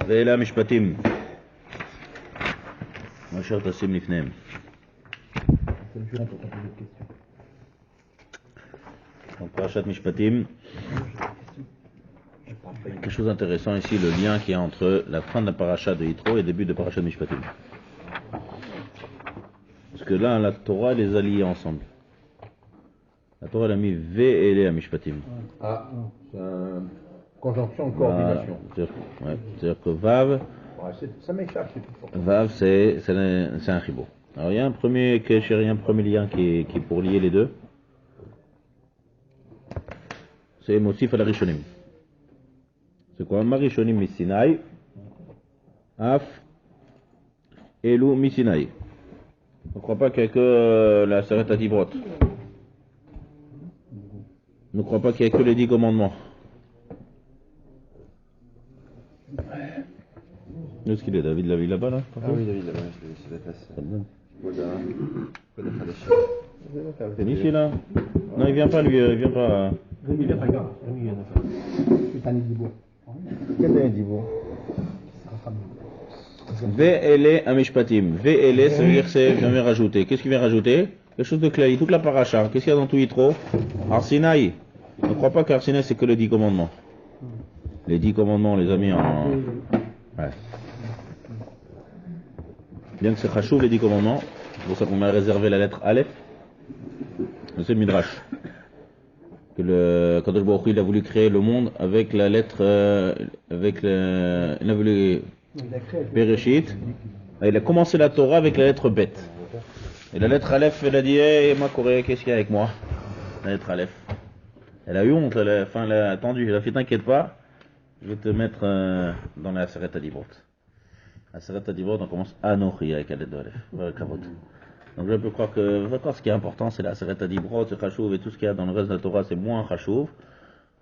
ואלה המשפטים. אשר תשים לפניהם. Donc, Parashat Mishpatim. Quelque chose d'intéressant ici, le lien qu'il y a entre la fin de la paracha de Yitro et le début de Parashat Mishpatim. Parce que là, la Torah les a liés ensemble. La Torah elle a mis Ve'ele à Mishpatim. Ah, c'est une conjonction de coordination. C'est-à-dire que Vav, ça m'échappe, c'est tout fort. Vav c'est un chibou. Alors il y a un premier lien qui est pour lier les deux. C'est Motif à la Rishonim. C'est quoi? Marishonim Misinaï, Af, Elou Misinaï. On ne croit pas qu'il n'y a que la Seret Adibrot. On ne croit pas qu'il n'y a que les 10 commandements. Où est-ce qu'il est, David? La ville là-bas, là? Ah oui, David là-bas, je vais laisser la place. C'est ici, là? Non, il vient pas, lui, il vient pas. Il vient pas, c'est un Edibo. Quel est Edibo? Ve'ele amishpatim. Ve'ele, ça veut dire c'est vient rajouter. Qu'est-ce qu'il vient rajouter? Quelque chose de clair. Toute la paracha. Qu'est-ce qu'il y a dans tout Yitro? Arsinaï. Ne crois pas qu'Arsinaï c'est que les 10 commandements. Les 10 commandements, on les a mis en. Ouais. Bien que c'est Chachouv les 10 commandements, c'est pour ça qu'on a réservé la lettre Aleph. C'est le Midrash. Que le Kadosh Baruch Hu, il a voulu créer le monde avec la lettre, il a voulu Bereshit. Il a commencé la Torah avec la lettre Bet. Et la lettre Aleph, elle a dit, hey, ma Corée, qu'est-ce qu'il y a avec moi? La lettre Aleph. Elle a eu honte, elle a attendu, elle a fait, t'inquiète pas, je vais te mettre dans la Seret Adibrot. La Seret Adibrot, on commence Anochi avec la lettre de Aleph. Donc je peux croire que ce qui est important, c'est la Seret Adibrot, c'est Chachouv, et tout ce qu'il y a dans le reste de la Torah, c'est moins Chachouv.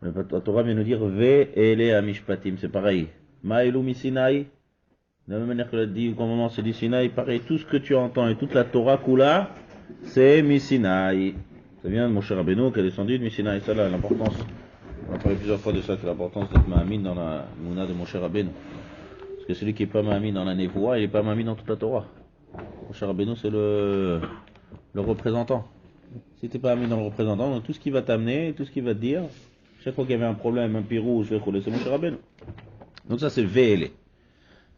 La Torah vient nous dire Ve'ele amishpatim, c'est pareil. Ma'elu misinaï. De la même manière que le dit au moment c'est du Sinaï, pareil, tout ce que tu entends et toute la Torah Kula, c'est Misinaï. Ça vient de Moshe Rabbeinu qui est descendu de Misinaï. Ça là, l'importance. On a parlé plusieurs fois de ça, que l'importance d'être Mahamine dans la Mouna de Moshe Rabbeinu. Parce que celui qui n'est pas Mahamine dans la Nevoa, il n'est pas Mahamine dans toute la Torah. Moshe Rabbeinu c'est le représentant. Si tu n'es pas Mahamine dans le représentant, donc tout ce qui va t'amener, tout ce qui va te dire, chaque fois qu'il y avait un problème, un pirou, je vais rouler, c'est Moshe Rabbeinu. Donc ça c'est Ve'ele.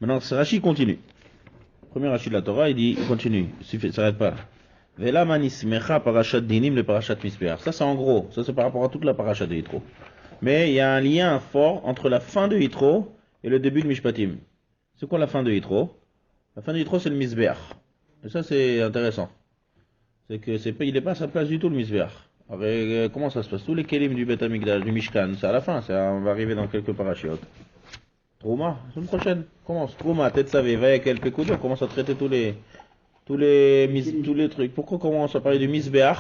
Maintenant, ce Rashi continue. Premier Rashi de la Torah, il dit, il continue, il s'arrête pas. Vela manismecha parashat dinim le parashat misbeach. Ça c'est en gros, ça c'est par rapport à toute la parashat de Yitro. Mais il y a un lien fort entre la fin de Yitro et le début de Mishpatim. C'est quoi la fin de Yitro? La fin de Yitro c'est le misbeach. Et ça c'est intéressant. C'est que il n'est pas à sa place du tout le misbeach. Alors, comment ça se passe? Tous les kelim du Bet Hamikdash, du Mishkan, c'est à la fin, on va arriver dans quelques parachiotes. Trouma, la semaine prochaine, commence. Trouma, tête savée, veille, quelques coups, on commence à traiter tous les trucs. Pourquoi on commence à parler du Misbeach,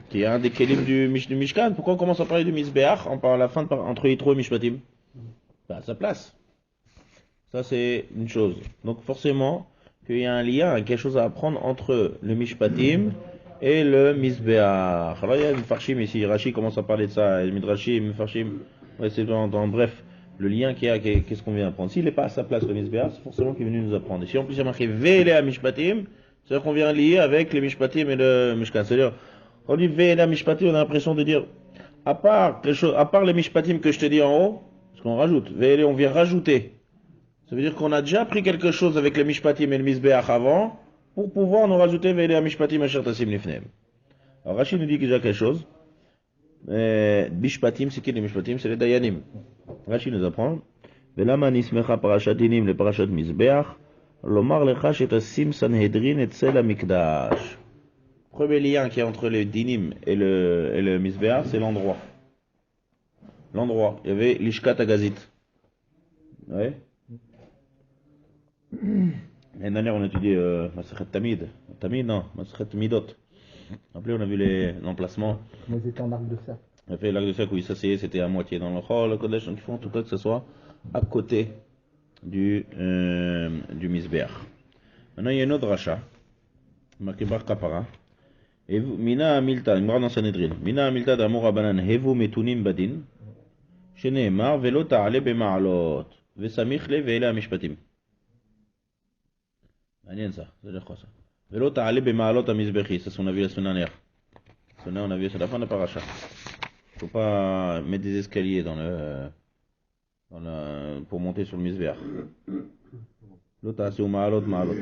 qui est un des kelim du Mishkan? Pourquoi on commence à parler du Misbeach à la fin entre Yitro et Mishpatim? À sa place. Ça c'est une chose. Donc forcément, qu'il y a un lien, quelque chose à apprendre entre le Mishpatim et le Misbeach. Alors il y a une Farshim ici, Rashi commence à parler de ça, Midrashim, Farshim, ouais, c'est bref. Le lien qu'il y a, qu'est-ce qu'on vient apprendre? S'il n'est pas à sa place le Misbeach, c'est forcément qu'il est venu nous apprendre. Et si en plus il y a marqué Ve'ele à Mishpatim, c'est-à-dire qu'on vient lier avec les Mishpatim et le Mishkan. C'est-à-dire, on dit Ve'ele à Mishpatim, on a l'impression de dire, à part les Mishpatim que je te dis en haut, parce qu'on rajoute, Ve'ele, on vient rajouter. Ça veut dire qu'on a déjà pris quelque chose avec les Mishpatim et le Misbeach avant, pour pouvoir nous rajouter Ve'ele à Mishpatim Asher Tasim Lifneim. Alors Rachid nous dit qu'il y a quelque chose. Mishpatim, c'est qui les Mishpatim? C'est les Dayanim. Rashi nous apprend Velama nismecha parashat dinim le parashat misbeach lomar lecha shetasim sanhedrin etzel hamikdash. Premier lien qui est entre les dinim et le misbeach, c'est l'endroit. L'endroit. Il y avait l'ishkat agazit. Ouais. L'année dernière on a étudié Masachet Tamid. Tamid non, Masachet Midot. Après on a vu l'emplacement. Mais ils étaient en arc de cercle. On a fait l'arc de cercle où ils s'asseyaient, c'était à moitié dans le hall, le Kodesh, donc il faut en tout cas que ce soit à côté du Misbeach. Maintenant il y a une autre rachat, marqué Bar Kapara. Mina Amilta, il me dans Sanhedrin. Mina Amilta d'Amor Abanan Hevu Metunim Badin, שנאמר, ולא תעלה במעלות, וסמיך לב ואלה המשפטים. מעניין ça, זה quoi ça? ולא תעלה במעלות המזבחי, ça on a vu la semaine dernière. On a vu ça à la fin de la paracha. Faut pas mettre des escaliers pour monter sur le mizbeach. לא תעשו מעלות מעלות.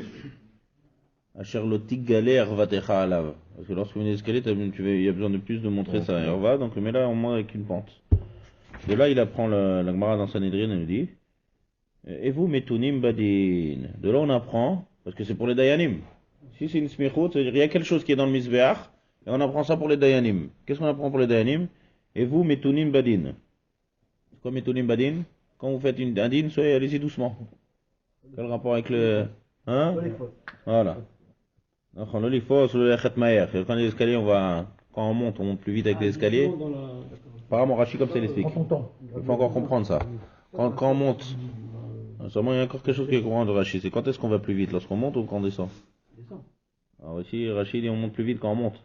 אשר לא תגלה ערוותך עליו. Parce que lorsqu'on met des escaliers, il y a besoin de plus de montrer ça. Arva, donc mais là on monte avec une pente. De là il apprend la Gemara dans Sanhedrin et nous dit et vous metunim badin. De là on apprend, parce que c'est pour les dayanim. Si c'est une smichut, c'est-à-dire il y a quelque chose qui est dans le mizbeach, et on apprend ça pour les dayanim. Qu'est-ce qu'on apprend pour les dayanim? Et vous metunim badin. Quoi metunim badin? Quand vous faites un din, soyez allez-y doucement. Quel rapport avec le... Hein? Voilà. Quand les escaliers, quand on monte plus vite avec les escaliers. Apparemment, Rashi comme ça il explique. Il faut encore comprendre ça. Quand on monte, seulement il y a encore quelque chose qui est courant de Rashi. C'est quand est-ce qu'on va plus vite? Lorsqu'on monte ou quand on descend? Alors ici, Rashi dit on monte plus vite quand on monte.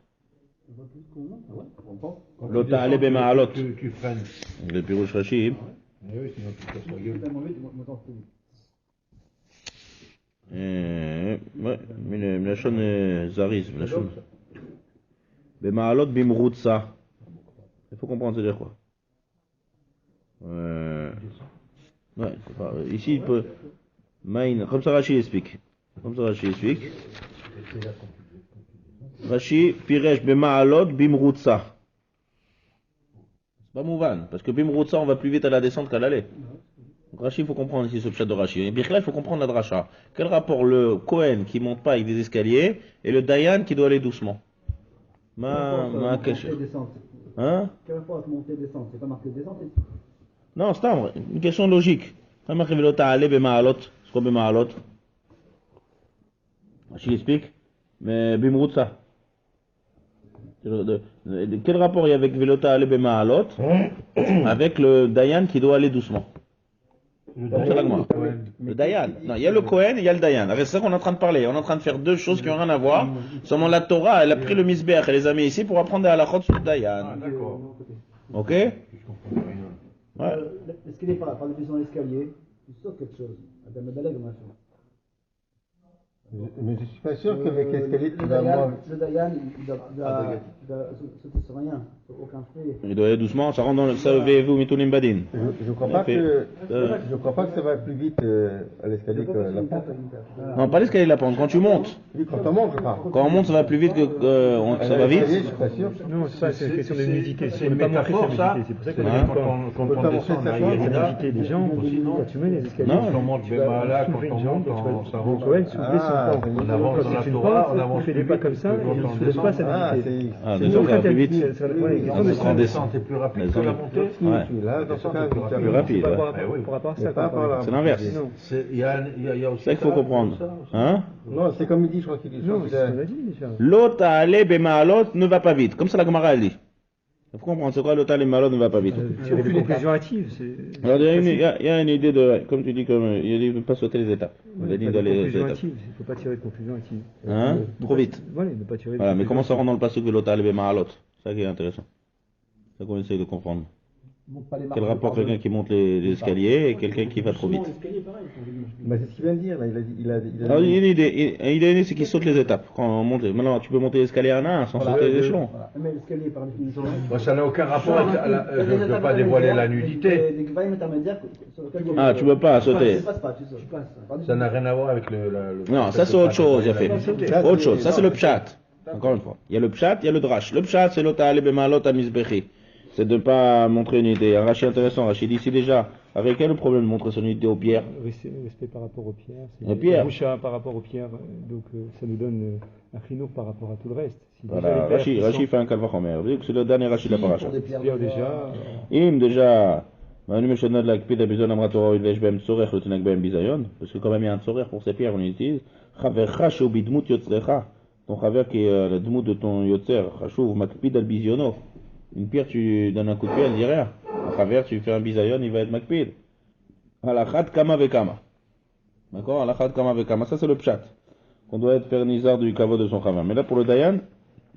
L'autre a allé à l'autre. Tu freines. Le pirouche Rashi. Oui, sinon tu casses la gueule. Ouais, mais la chaîne Zariz, la chaîne. Bema'alot bimroutsa. Il faut comprendre, c'est-à-dire quoi? Ouais, c'est pas... Ici, il peut... Comme ça, Rashi explique. Rashi, piresh bema'alot bimroutsa. C'est pas mouvan, parce que bimroutsa, on va plus vite à la descente qu'à l'aller. Donc Rashi, il faut comprendre ici ce pshat de Rashi. Et Birkla, il faut comprendre la dracha. Quel rapport le Kohen qui monte pas avec des escaliers et le Dayan qui doit aller doucement? Hein? Quel rapport avec monter et descendre? C'est pas marqué descente ici? Non, c'est une question logique. Pas marqué velota aller bema'alot. C'est quoi bema'alot? Rashi explique. Mais bimrout ça. Quel rapport il y a avec velota aller bema'alot avec le Dayan qui doit aller doucement? Le Dayan. Non, il y a le Kohen et il y a le Dayan. C'est ça qu'on est en train de parler. On est en train de faire deux choses qui n'ont rien à voir. Seulement la Torah, elle a pris le Mizbeach et les a mis ici pour apprendre des halachot sur le Dayan. Ah, d'accord. Ok? Je comprends rien. Ouais. Est-ce qu'il est par depuis son escalier, il saute quelque chose? Mais je suis pas sûr qu'avec l'escalier tu vas moins. Le Dayan, il doit sauter sur rien, sur aucun fruit. Il doit aller doucement, ça rentre dans le Savez-vous Mitunim Badin. Je crois pas que ça va plus vite à l'escalier que la pente. Non, pas l'escalier de la pente, quand tu montes. Oui, quand on monte, je parle. Quand on monte, ça va plus vite que ça va vite. Je suis pas sûr. Non, c'est une question de nudité. C'est une métaphore, ça. C'est pour ça que Quand on descend, on a nudité des gens, sinon tu mets les escaliers. Quand on monte Bémala, quand on monte, ça rentre. On avance dans la Torah, on avance plus pas comme ça, et il ne soulève pas sa nudité. Descendre, ça va plus vite. En descente, c'est plus rapide que la montée. Là, dans ce cas, c'est plus rapide. Par rapport à ça. C'est l'inverse. Il y a aussi ça qu'il faut comprendre. Hein? Non, c'est comme il dit, je crois qu'il dit. Non, c'est ce qu'on a dit déjà. L'autre à aller bema'alot ne va pas vite. Comme ça la Gemara elle dit. Il faut comprendre, c'est quoi l'autre à aller bema'alot ne va pas vite. Tirer des conclusions hâtives. Alors il y a une idée de, comme tu dis, il y a de ne pas sauter les étapes. Il ne faut pas tirer de conclusions hâtives. Hein? Trop vite. Voilà, ne pas tirer. Voilà, mais comment ça rentre dans le passage de l'autre à aller bema'alot? C'est ça qui est intéressant. C'est ça qu'on essaye de comprendre. Quel rapport quelqu'un qui monte les escaliers et quelqu'un qui va trop vite? Bah, c'est ce qu'il vient de dire, là. Il a Alors, il y a une idée, c'est qu'il saute les étapes. Quand on monte, maintenant, tu peux monter l'escalier à un sans sauter les échelons. Mais l'escalier, par définition. Ça n'a aucun rapport avec je ne veux pas dévoiler la nudité. Ah, tu peux pas sauter. Ça n'a rien à voir avec le. Non, ça c'est autre chose, il a fait. Autre chose, ça c'est le pshat. Encore une fois. Il y a le pshat, il y a le drash. Le pshat, c'est l'ota ale bemalot amizbechi. C'est de ne pas montrer une idée. Un Rashi intéressant, Rashi dit ici déjà, avec quel est le problème de montrer son idée aux pierres? Respect par rapport aux pierres. Les pierres. Boucha par rapport aux pierres, donc ça nous donne un chinour par rapport à tout le reste. Si voilà, Rashi fait un calvachomer. Vous voyez que c'est le dernier Rashi de la paracha. Déjà. Déjà, parce que quand même il y a un tsorech pour ces pierres, on utilise. Ton chaver qui est la dmout de ton yotzer, chashuv makpid al biziono. Une pierre, tu donnes un coup de pied, elle dit rien. Un travers, tu fais un bisayon, il va être makpid. Alachat kama vekama. D'accord? Alachat kama vekama. Ça, c'est le pshat. On doit être faire nizar du kavod de son chaver. Mais là, pour le dayan,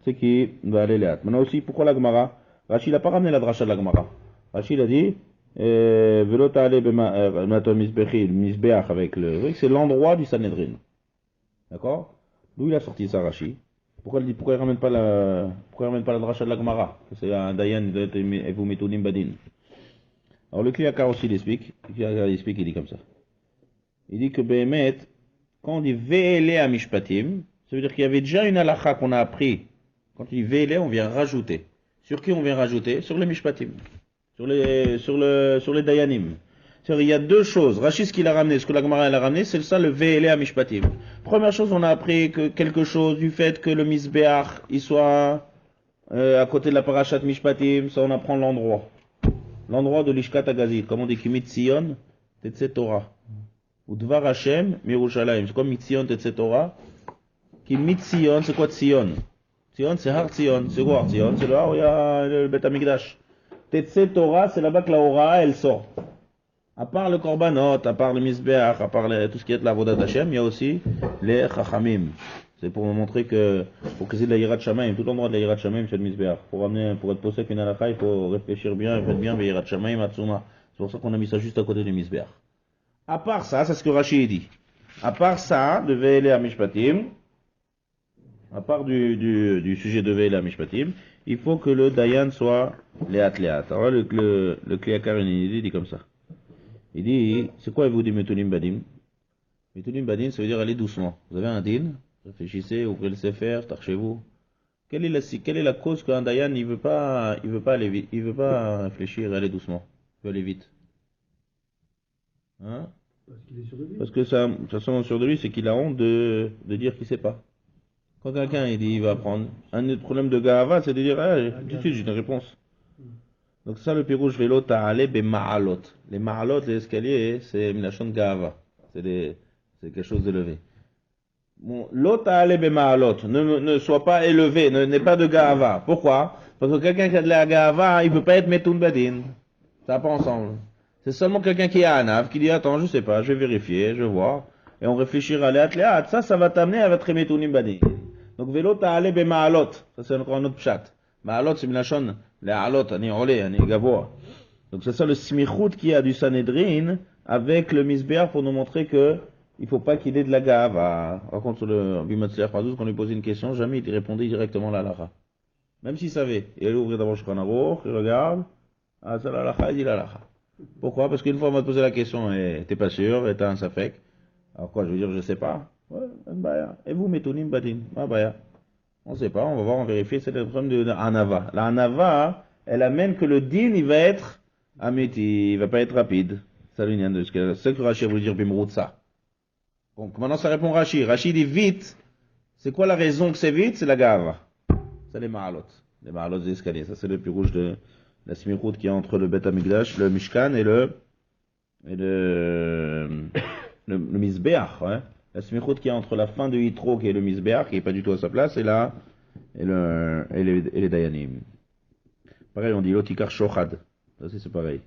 c'est qu'il va aller léat. Maintenant aussi, pourquoi la Gemara? Rashi n'a pas ramené la dracha de la Gemara. Rashi a dit, Velo ta'ale b'maton misbechi, le misbeach avec le... Oui, c'est l'endroit du Sanhedrin. D'accord? D'où il a sorti ça, Rashi? Pourquoi il ramène pas la dracha de la Gemara? C'est un Dayan, et vous mettez badin. Alors le Kliakar aussi il explique, il dit comme ça. Il dit que Behemet, quand on dit Ve'ele à Mishpatim, ça veut dire qu'il y avait déjà une halakha qu'on a appris. Quand on dit Ve'ele, on vient rajouter. Sur qui on vient rajouter? Sur les Mishpatim. Sur les Dayanim. C'est-à-dire, il y a deux choses. Rachid, ce qu'il a ramené, ce que la Gemara a ramené, c'est ça le Ve'ele à Mishpatim. Première chose, on a appris que quelque chose du fait que le Misbeach, il soit à côté de la Parashat Mishpatim, ça on apprend l'endroit. L'endroit de l'Ishkat Agazit, comme on dit, qui Mitzion, Tetze Torah. Ou Dvar Hashem, Mirushalayim. C'est quoi Mitzion, Tetze Torah? Qui Mitzion, c'est quoi Tzion? Tzion, c'est Har Tzion. C'est quoi Har Tzion? C'est là où il y a le Bet Amikdash. Tetze Torah, c'est là-bas que la Hora, elle sort. À part le Korbanot, à part le Misbeach, à part tout ce qui est de la Vodat Hashem, il y a aussi les Chachamim. C'est pour me montrer que, pour que c'est de la Yirat Shamaim, tout endroit de la Yirat Shamaim, c'est le Misbeach. Pour être posé avec une halakha, il faut réfléchir bien, et faire bien, Yirat Shamaim, Atsuma. C'est pour ça qu'on a mis ça juste à côté du Misbeach. À part ça, c'est ce que Rashi dit. À part ça, de Ve'ele à Mishpatim, à part du sujet de Ve'ele à Mishpatim, il faut que le Dayan soit Léat. Alors le Kliakar il dit comme ça. Il dit, c'est quoi vous dit Metunim Badim? Metunim Badim, ça veut dire aller doucement. Vous avez un din, réfléchissez, ouvrez le sefer, tarchez-vous. Quelle est la cause qu'un Dayan, il veut pas aller vite, il veut pas réfléchir et aller doucement, il veut aller vite? Hein? Parce qu'il est sûr de lui. Parce que ça semble sûr de lui, c'est qu'il a honte de dire qu'il sait pas. Quand quelqu'un il dit il va apprendre, un autre problème de Gahava, c'est de dire, tout de suite j'ai une réponse. Donc ça le pirouge vélo ta'ale be ma'alot. Les ma'alot, les escaliers, c'est Milachon Gahava. C'est quelque chose d'élevé. Bon, l'autre ta'ale be ma'alot, ne soit pas élevé, n'est pas de Gahava. Pourquoi? Parce que quelqu'un qui a de la Gahava, il peut pas être Metun Badin. Ça va pas ensemble. C'est seulement quelqu'un qui a un ave, qui dit attends, je sais pas, je vais vérifier, je vais voir. Et on réfléchira à ça va t'amener à être Metunim Badin. Donc vélo ta'ale be ma'alot. Ça c'est encore un autre pshat. Ma'alot, c'est Milachon. Les alot, ani olé, ani gavoa. Donc c'est ça le smichout qui a du Sanhedrin avec le Misbeach pour nous montrer que il faut pas qu'il ait de la gava. Par contre, sur le Bimatzler Padouz, quand on lui posait une question, jamais il répondait directement la halakha. Même s'il savait. Il ouvrait d'abord Shulchan Aruch, il regarde, c'est la halakha, il dit la halakha. Pourquoi? Parce qu'une fois on m'a posé la question et t'es pas sûr, et t'as un safek. Alors quoi, je veux dire, je sais pas. Ouais, et vous, Metunim Badin, baya. On ne sait pas, on va voir, on vérifie, c'est le problème de Hanava. La Hanava, elle amène que le din, il va être amiti, il va pas être rapide. Ça vient de ce que Rashi voulait dire Bimroutsa. Donc maintenant ça répond Rashi. Rashi dit vite. C'est quoi la raison que c'est vite? C'est la gava. C'est les ma'alot. Les ma'alot des escaliers. Ça c'est le plus rouge de la smichout qui est entre le Bet Amikdash, le Mishkan et le Misbeach, ouais. La smichout qui est entre la fin de Yitro, qui est le Misbeach, qui n'est pas du tout à sa place, et là, et les Dayanim. Pareil, on dit l'otikar shochad. Ça, c'est pareil.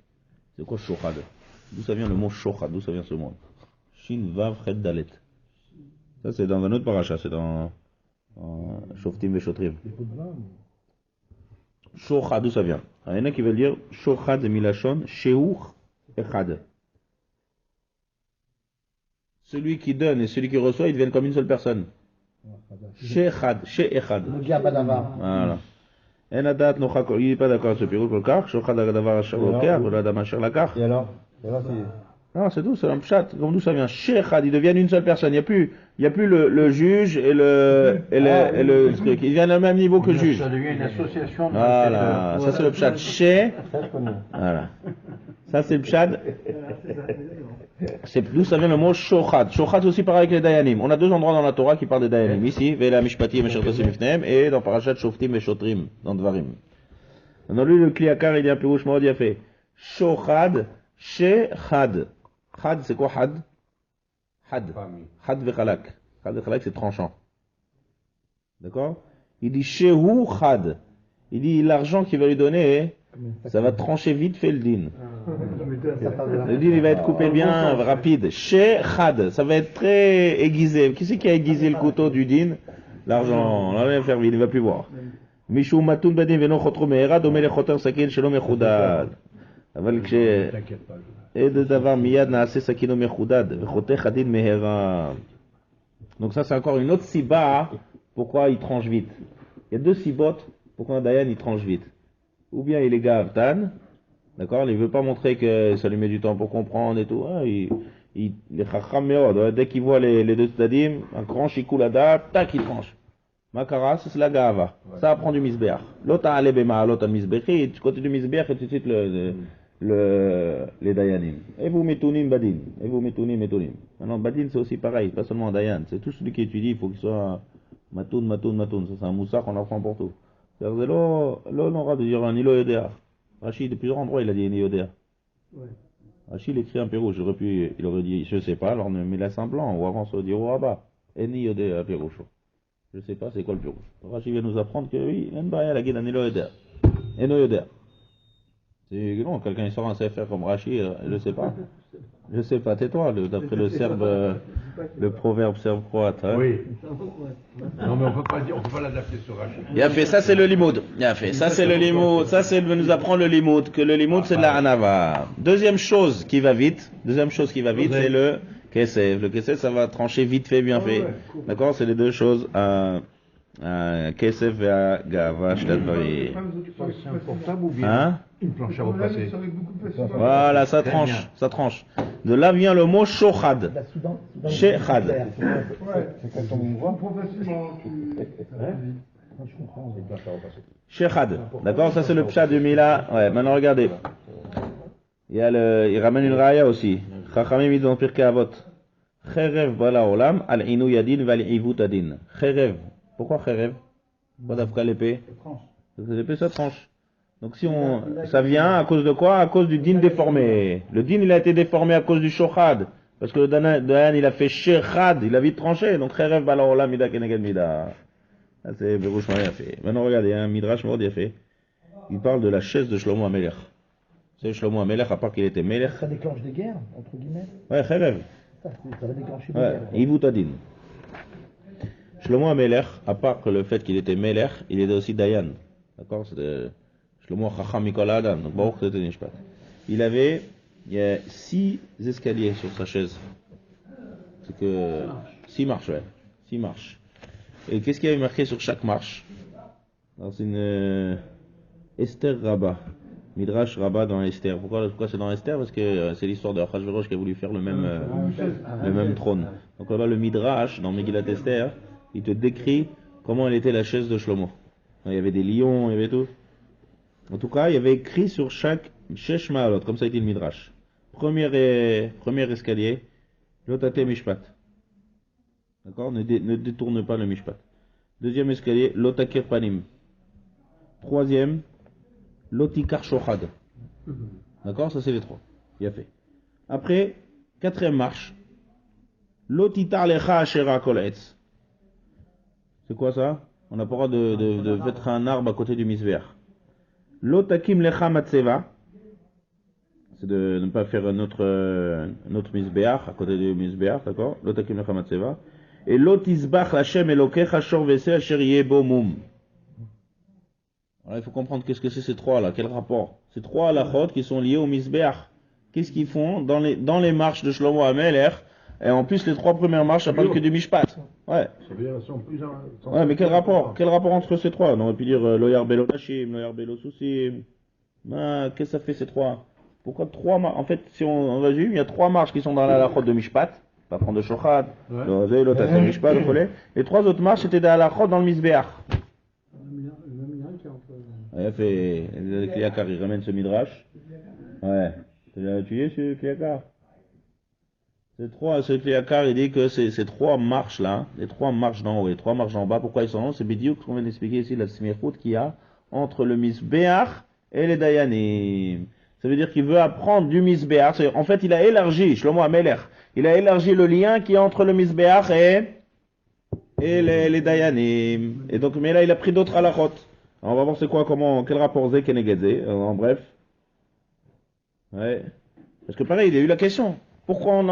C'est quoi shochad? D'où ça vient le mot shochad? D'où ça vient ce mot? Shin vav chet dalet. Ça, c'est dans un autre paracha, c'est dans Shoftim Veshotrim. Shochad, d'où ça vient? Il y en a qui veulent dire shochad de milachon, sheuch echad. Celui qui donne et celui qui reçoit, ils deviennent comme une seule personne. She'echad. Voilà. Il n'est pas d'accord avec ce pirouk le kar, shochad agadavar asher lokar, ou l'adam asher lakar. Et alors Non, c'est tout, c'est un pshat. Comme d'où ça vient? She'echad, ils deviennent une seule personne. Il n'y a plus le juge et le truc. Ils viennent au même niveau que le juge. Ça devient une association. Voilà. Ça c'est le pshat. Voilà. Ça c'est le pshat. C'est d'où ça vient le mot shochad. Shochad aussi pareil avec les dayanim. On a deux endroits dans la Torah qui parlent des dayanim. Ici, Ve'ela mishpatim eshertosim ifnehem, et dans Parashat Shoftim et Shotrim, dans Dvarim. Dans lui, le Kliakar, il y a un pirouche maud, il a fait shochad, shechad. Chad, c'est quoi had? Had. Had vechalak. Had vechalak, c'est tranchant. D'accord? Il dit shehu chad. Il dit l'argent qu'il va lui donner, ça va trancher vite fait le din. Le din, il va être coupé bien, rapide. Shechad, ça va être très aiguisé. Qui c'est qui a aiguisé le couteau du din? L'argent. On va faire vite, il ne va plus voir. Mishou matun badin veno chotro meera, domé le choter sakin shelo mechudad. אבל כש... עד דבר מיד נעשה סכינו מחודד, וחותך הדין מהרה. Donc ça c'est encore une autre siba pourquoi il tranche vite. Il y a deux sibotes pourquoi un dayan il tranche vite. Ou bien il est gavtan, d'accord, il veut pas montrer que ça lui met du temps pour comprendre et tout. Ah, il est chacham meod, dès qu'il voit les deux tzadim, un grand shikuladar, tac il tranche. Makara, c'est la gava. Ça apprend du misbeach. L'autre a alebema, l'autre a misbechi, tu continues du misbeach et tu cites les dayanim. Et vous metounim badin. Et vous metounim metounim. Maintenant, badin c'est aussi pareil, pas seulement un dayan. C'est tout celui qui étudie, il faut qu'il soit matoun. Ça c'est un moussa qu'on apprend pour tout. C'est-à-dire, l'eau n'aura de dire un ilo yodéa. Rachid, de plusieurs endroits, il a dit un yodéa. Rachid, il écrit un pérouche. Il aurait dit, je sais pas, alors mais laisse un blanc, ou avant, ça veut dire au rabat. Eni yodéa pérouche. Je sais pas c'est quoi le pérouche. Rachid vient nous apprendre que oui, il y a la guide un ilo yodéa. Eno yodéa. Non, quelqu'un il sort un CFR comme Rachid, je sais pas. Je sais pas, tais-toi, d'après le serbe, le proverbe serbe-croate. Hein? Oui. Non, mais on peut pas l'adapter sur Rachid. Il a fait, ça c'est le limoud. Il a fait, ça c'est le limoud. Ça c'est nous apprend le limoud, que le limoud c'est de la hanava. Deuxième chose qui va vite, c'est le kesef. Le kesef ça va trancher vite fait, bien fait. D'accord, c'est les deux choses. Kesef et gava, shladvari. C'est un portable ou bien Hein? une planche à repasser? Voilà, ça tranche. De là vient le mot shochad. Shechad. Shechad. D'accord, ça c'est le pshat du Mila. Ouais, maintenant regardez. Il ramène une raya aussi. Chachamim ils ont Pirkei Avot. Cherev bala olam al inu yadin val ivut adin. Cherev. Pourquoi cherev? Pourquoi d'Afka l'épée? L'épée ça tranche. Donc si ça vient à cause de quoi? À cause du din déformé. Le din il a été déformé à cause du shochad. Parce que le dayan il a fait shechad, il a vite tranché. Donc cherev bala olam mida keneged mida. Ça c'est Berouch Maria fait. Maintenant regardez, il y a un midrash mort fait. Il parle de la chaise de Shlomo HaMelech. C'est Shlomo HaMelech, à part qu'il était Melech. Ça déclenche des guerres, entre guillemets. Ouais, cherev. Ça va déclencher des guerres. Ivut adin. Shlomo HaMelech, à part que le fait qu'il était Melech, il était aussi Dayan. D'accord? C'était Shlomo Chacham Mikol Adam. Donc, Baruch c'était Nishpat. Il y a 6 escaliers sur sa chaise. C'est que 6 marches, ouais. 6 marches. Et qu'est-ce qu'il y avait marqué sur chaque marche? Alors, c'est une Esther Rabbah. Midrash Rabbah dans Esther. Pourquoi c'est dans Esther? Parce que c'est l'histoire de Achashverosh qui a voulu faire le même trône. Donc là-bas, le Midrash, dans Megillat Esther, il te décrit comment elle était la chaise de Shlomo. Il y avait des lions, il y avait tout. En tout cas, il y avait écrit sur chaque Shesh Ma'alot, comme ça a été le Midrash. Premier escalier, Lotate Mishpat. D'accord? Ne détourne pas le Mishpat. Deuxième escalier, Lotakir Panim. Troisième, Lotikar Shochad. D'accord? Ça c'est les 3. Il a fait. Après, 4e marche, Lotitar Lecha Ashera Kol Etz. C'est quoi ça? On n'a pas le droit de mettre un arbre à côté du misver. Lotakim lecha matseva. C'est de ne pas faire notre misbeach à côté du misbeach, d'accord? Lotakim lecha matseva. Et lotisbach lachem elokecha shor vese asher yebo mum. Alors il faut comprendre qu'est-ce que c'est ces 3 là, quel rapport? Ces 3 halachot qui sont liés au misbeach. Qu'est-ce qu'ils font dans les marches de Shlomo HaMelech? Et en plus, les 3 premières marches, ça parle que du mishpat. Ouais. Ouais, mais quel rapport? Quel rapport entre ces 3? On aurait pu dire Loyar Belo Nashim, Loyar Belo Sousim. Qu'est-ce que ça fait ces 3? Pourquoi 3 marches? En fait, si on résume, il y a 3 marches qui sont dans la halachot de mishpat. Pas prendre de shochad, l'autre c'est mishpat, le collet. Les 3 autres marches étaient dans la halachot dans le misbeach. Il a fait le Kliakar, il ramène ce midrash. Ouais. Tu l'as étudié ce Kliakar? Ce Kliakar, il dit que ces 3 marches là, les 3 marches d'en haut et les 3 marches d'en bas, pourquoi ils sont là? C'est bidiouk ce qu'on vient d'expliquer ici, la smirchout qu'il y a entre le misbeach et les dayanim. Ça veut dire qu'il veut apprendre du misbeach. En fait, il a élargi, Shlomo HaMelech, il a élargi le lien qui est entre le misbeach et les dayanim. Et donc, mais là, il a pris d'autres halachot. Alors, on va voir c'est quoi, quel rapport zé kenegedze, en bref. Ouais. Parce que pareil, il a eu la question. Pourquoi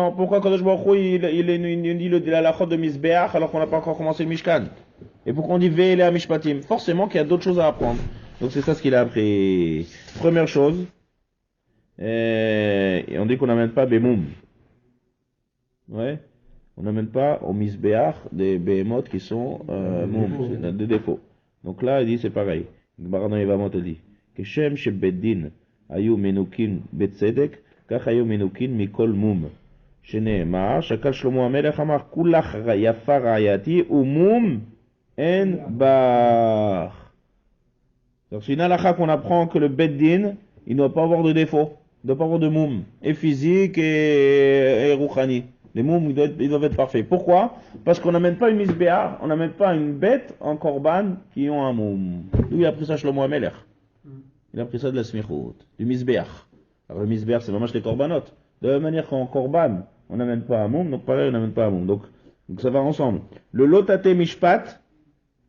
Kadosh Baruch Hu, il dit la halachot de misbeach alors qu'on n'a pas encore commencé le Mishkan? Et pourquoi on dit ve'ele à Mishpatim? Forcément qu'il y a d'autres choses à apprendre. Donc c'est ça ce qu'il a appris. Première chose, Et on dit qu'on n'amène pas Bemoum. Ouais. On n'amène pas au Misbéach des Behemoth qui sont Moum, c'est des défauts. Donc là, il dit c'est pareil. Gmarano Yevamot dit que Shem Shebeddin Ayu Menukin Betzedek, Kach Ayu Menukin Mikol Moum. שנאמר, שקל שלמה המלך אמר, כולך יפה רעייתי ומום אין בך. C'est une halakha qu'on apprend que le beddin, il ne doit pas avoir de défaut, il ne doit pas avoir de moum, et physique et rouchani. Les moum, ils doivent être parfaits. Pourquoi? Parce qu'on n'amène pas une misbéar, on n'amène pas une bête en korban qui ont un moum. D'où il a pris ça Shlomo HaMelech. Il a pris ça de la smichut, du misbéar. Alors le misbéar, c'est vraiment les korbanot. De la même manière qu'en korban, on n'amène pas un moum, donc pareil, on n'amène pas un moum. Donc ça va ensemble. Le lotate mishpat,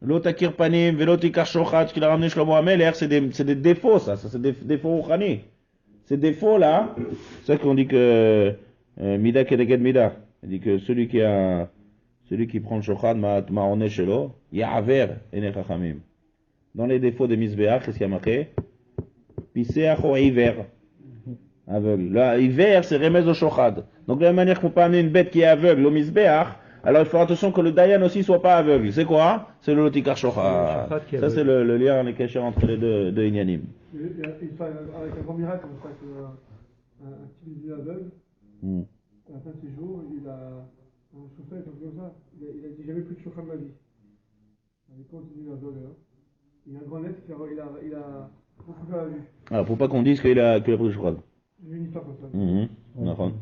lotakir panim, velotikar shochat, ce qu'il a ramené Shlomo HaMelech, c'est des défauts, ça c'est des défauts rouchani. Ces défauts-là, c'est ça qu'on dit que mida kedeged mida. Il dit que celui qui prend le shochat, ma'oneh shelo, ya'aver ene chachamim. Dans les défauts des misbéach, qu'est-ce qu'il y a marqué? Piseach ou hiver. Aveugle. Là, hiver, c'est remez au shochad. Donc, de la même manière qu'on peut amener une bête qui est aveugle au misbéach, alors il faut attention que le dayan aussi soit pas aveugle. C'est quoi? C'est le lotikar shochad. Ça, c'est le lien, les cachets entre les deux inyanim. Avec un grand miracle, on fait un petit bébé aveugle, à la fin de ses jours, il a un chauffeur comme ça, il a dit jamais plus de shochad de ma vie. Il continue aveugle. Il y a un grand net, il a beaucoup de la vue. Alors, faut pas qu'on dise qu'il a pris le shochad. J'ai une histoire comme ça. D'accord.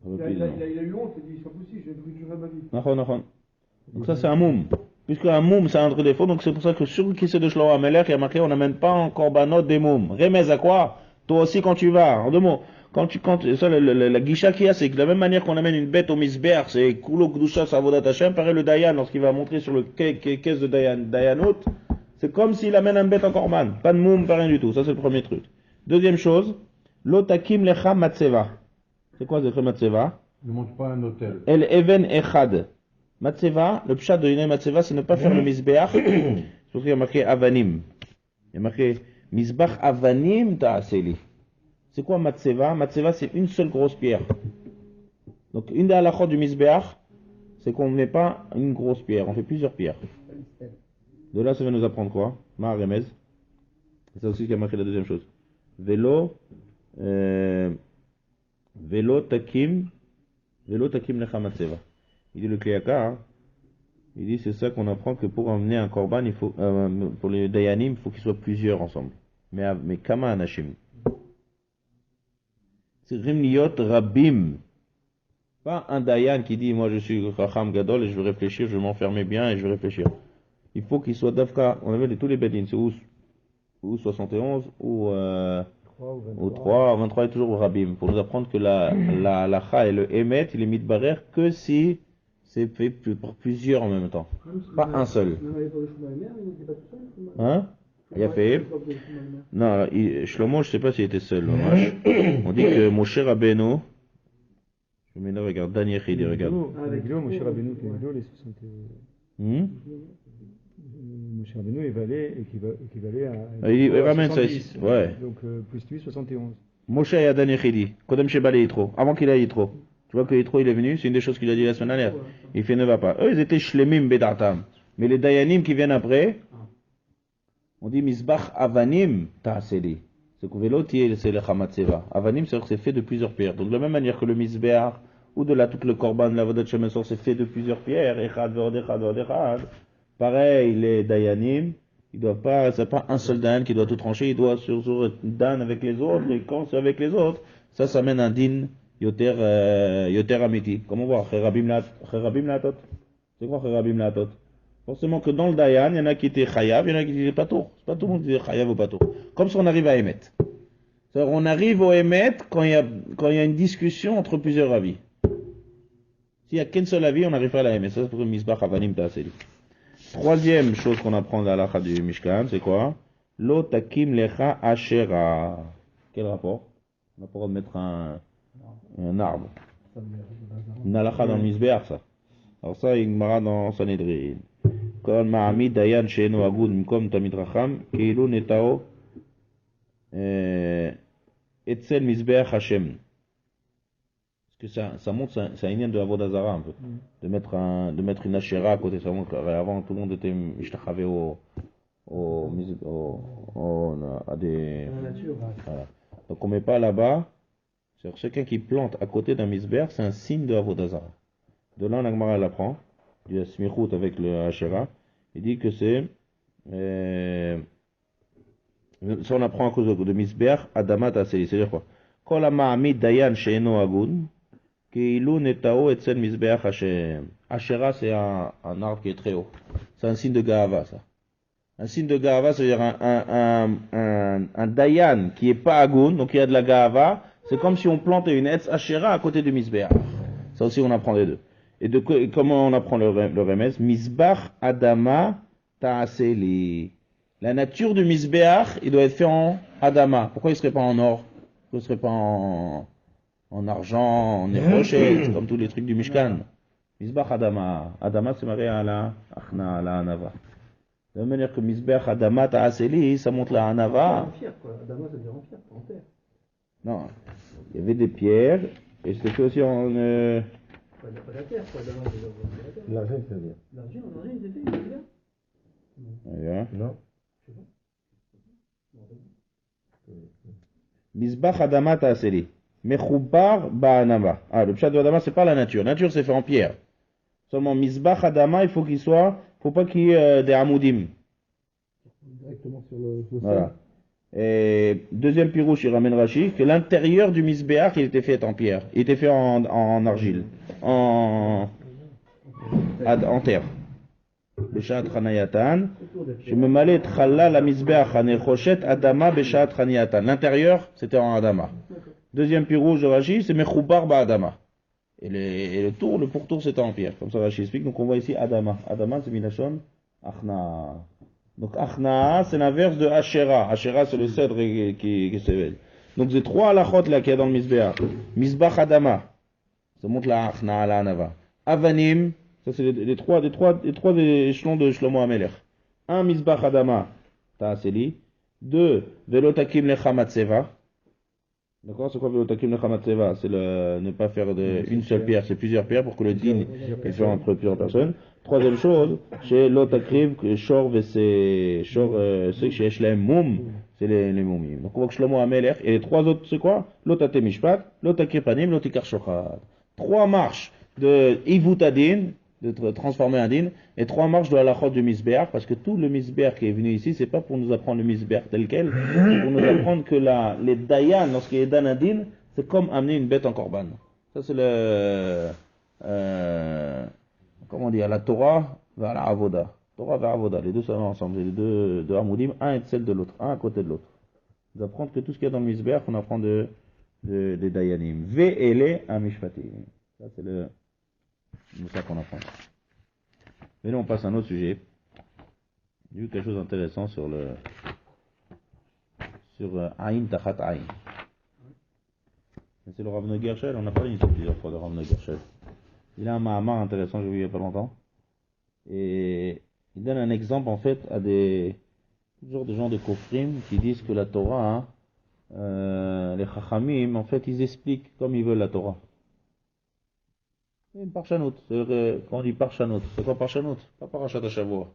Il a eu honte, il a dit c'est pas possible, j'ai pris du shochad de ma vie. D'accord. Donc ça c'est un moum. Puisque un moum c'est un autre défaut, donc c'est pour ça que sur qui c'est de Shlomo HaMelech, il y a marqué on n'amène pas en korbanot des moum. Remez à quoi? Toi aussi quand tu vas. En deux mots, ça, la guisha qu'il y a, c'est que de la même manière qu'on amène une bête au misber, c'est kulo kdusha savodat Hashem, pareil le dayan, lorsqu'il va montrer sur le caisse de dayanot, c'est comme s'il amène un bête en korban. Pas de moum, pas rien du tout. Ça c'est le premier truc. Deuxième chose, lotakim lecha matseva. C'est quoi ce matseva? Ne monte pas un hôtel. El even echad. Matseva, le pshat de Yinei Matseva, c'est ne pas faire le misbeach. Sauf qu'il y a marqué avanim. Il y a marqué misbach avanim ta'aseli. C'est quoi Matseva? Matseva, c'est une seule grosse pierre. Donc, une des halachot du misbeach, c'est qu'on ne met pas une grosse pierre, on fait plusieurs pierres. De là, ça va nous apprendre quoi? Ma remez. C'est ça aussi qui a marqué la deuxième chose. Vélo takim lecha matseva. Il dit le Kliyaka, hein, il dit c'est ça qu'on apprend que pour emmener un korban, il faut, pour les dayanim, il faut qu'ils soient plusieurs ensemble. Mais kama anashim. C'est rimliot rabim. Pas un dayan qui dit moi je suis Chacham Gadol et je veux réfléchir, je vais m'enfermer bien et je vais réfléchir. Il faut qu'il soit d'Afka, on avait de tous les bedins, c'est ou 71 ou 3, 23 est toujours au rabim. Pour nous apprendre que la halakha et le emet, il est mitbarer que si c'est fait pour plusieurs en même temps. Pas un seul. Hein? Il a fait. Non, Shlomo, je ne sais pas s'il était seul. On dit que Moshe Rabbeinu. Je mets là, regarde, Daniel Chidi, regarde. Avec l'eau, Moshe Rabbeinu, les 60. Moshe Rabbeinu équivalait à. Il ramène ça ici. Ouais. Donc, plus lui, 71. Moshe et Daniel Chidi. Kodem Shebale Yitro. Avant qu'il aille Yitro. Tu vois que Yitro il est venu, c'est une des choses qu'il a dit la semaine dernière. Il fait ne va pas. Eux ils étaient shlemim bedartam. Mais les dayanim qui viennent après, on dit misbach avanim ta'aseli. Ce que velotier c'est le chamatseva. Avanim c'est fait de plusieurs pierres. Donc de la même manière que le misbeach ou de la toute le korban de la vodat shemesor c'est fait de plusieurs pierres. Echad ve'od echad ve'od echad. Pareil les dayanim, ils doivent pas, c'est pas un seul dayan qui doit tout trancher, il doit sur dan avec les autres et quand c'est avec les autres, ça mène un din. Yoter amiti. Comment voir? Cherabim la'atot. C'est quoi cherabim la'atot? Forcément que dans le dayan, il y en a qui étaient chayav, il y en a qui étaient patour. C'est pas tout le monde qui dit chayav ou patour. Comme si on arrive à émet. C'est-à-dire on arrive au émet quand il y a une discussion entre plusieurs avis. S'il n'y a qu'un seul avis, on n'arrive pas à la émet. Ça c'est pour le misbach avanim ta'aseli. Troisième chose qu'on apprend dans l'halakha du Mishkan, c'est quoi? Lo takim lecha ashera. Quel rapport? On n'a pas le droit de mettre un arbre. Une halakha dans le misbéach, ça. Alors ça, il m'a dans Sanhedrin. Kol ma'amid dayan she'eno agud mikom tamid racham, keilu netao Etzel Mizbeach Hashem. Parce que ça montre, c'est un inyan de Avodah Zara un peu. De mettre une Asherah à côté. Ça montre avant tout le monde était Mishtachavé à des. Voilà. Donc on ne met pas là-bas. C'est quelqu'un qui plante à côté d'un Mizbeach, c'est un signe de Avodah Zara. De là, l'Agmara l'apprend. Du Smichut avec le Asherah. Il dit que c'est. Ça on apprend à cause de Mizbeach, Adamat Aseli. C'est-à-dire quoi? Kol Ma'amid Dayan She'eno Agun. Keilu Netao Etzel Mizbeach Hashem. Asherah, c'est un arbre qui est très haut. C'est un signe de Gahava, ça. Un signe de Gahava, c'est-à-dire un Dayan qui n'est pas Agun, donc il y a de la Gahava. C'est comme si on plantait une Etz Asherah à côté de Mizbeach. Ça aussi, on apprend les deux. Et comment on apprend le remède? Mizbach Adama Ta'aseli. La nature du Mizbeach, il doit être fait en Adama. Pourquoi il ne serait pas en or? Pourquoi il ne serait pas en argent, en érochet, comme tous les trucs du Mishkan? Mizbach Adama. Adama, c'est marié à la Achna, à la Anava. De la même manière que Mizbeach Adama Ta'aseli, ça montre la Anava. En pierre, quoi. Adama, ça veut dire en pierre, pas en terre. Non. Il y avait des pierres, et c'était fait aussi en. Pas la terre, quoi. Adama, ça veut dire la terre. L'argent, c'est-à-dire. L'argent, il était fait, il était là. Non. Mizbach Adama Ta'aseli. Mechoubar Ba'anama. Le pshat de Adama, c'est pas la nature. La nature, c'est fait en pierre. Seulement, Mizbach Adama, il faut qu'il soit. Faut pas qu'il y ait des Hamoudim. Directement sur le Voilà. Et deuxième pirouche, il ramène Rashi, que l'intérieur du Mizbeach, il était fait en pierre. Il était fait en argile. En terre. Beshat Chanayatan. Je me malais Tralla la Mizbeach Hanechoshet Adama Beshat Chanayatan. L'intérieur, c'était en Adama. Deuxième pirouche de Rashi, c'est Mechoubar Ba'adama. Et le pourtour, c'était en pierre. Comme ça, Rashi explique. Donc on voit ici Adama. Adama, c'est Milachon Achna. Donc Achna, c'est l'inverse de Asherah. Asherah, c'est le cèdre qui s'éveille. Donc c'est trois halachot là qu'il y a dans le Mizbeach. Mizbach Adama. Ça montre la Achna, la Anava. Avanim. Ça, c'est les trois échelons de Shlomo HaMelech. Un, Mizbach Adama, Ta'aseli. Deux, Velotakim Lechamatseva. D'accord? C'est quoi Velotakim Lechamatseva? C'est ne pas faire une seule pierre, c'est plusieurs pierres pour que le din est fait entre plusieurs personnes. Troisième chose, chez Lotakrim, Shor, ceux chez Eshlem Moum, c'est les moumim. Donc on voit que Shlomo HaMelech, et les trois autres, c'est quoi? Lotate Mishpat, Lotakripanim, Lotikar Shochad. Trois marches de Ivutadin, de transformer un din, et trois marches de halachot du Mizbeach, parce que tout le Mizbeach qui est venu ici, c'est pas pour nous apprendre le Mizbeach tel quel, c'est pour nous apprendre que les Dayan, lorsqu'il est dan un din, c'est comme amener une bête en korban. Ça c'est comment dire, la Torah vers la Avoda. Torah vers Avoda, les deux sont ensemble, les deux Hamoudim, un est celle de l'autre, un à côté de l'autre. Nous apprendre que tout ce qu'il y a dans le Mizbeach, on apprend des Dayanim. Ve'ele Amishpatim. Ça c'est ça qu'on apprend. Mais là on passe à un autre sujet. J'ai vu quelque chose d'intéressant sur Aïn Tachat Aïn. C'est le Rav Noguer Shel, on a parlé ici plusieurs fois de Rav Noguer Shel. Il a un mahamar intéressant, j'ai vu il n'y a pas longtemps. Et il donne un exemple en fait à toujours des gens de Kofrim qui disent que la Torah, les Chachamim, en fait ils expliquent comme ils veulent la Torah. C'est une parchanout. Quand on dit parchanout, c'est quoi parchanout? Pas parachat à Shavua.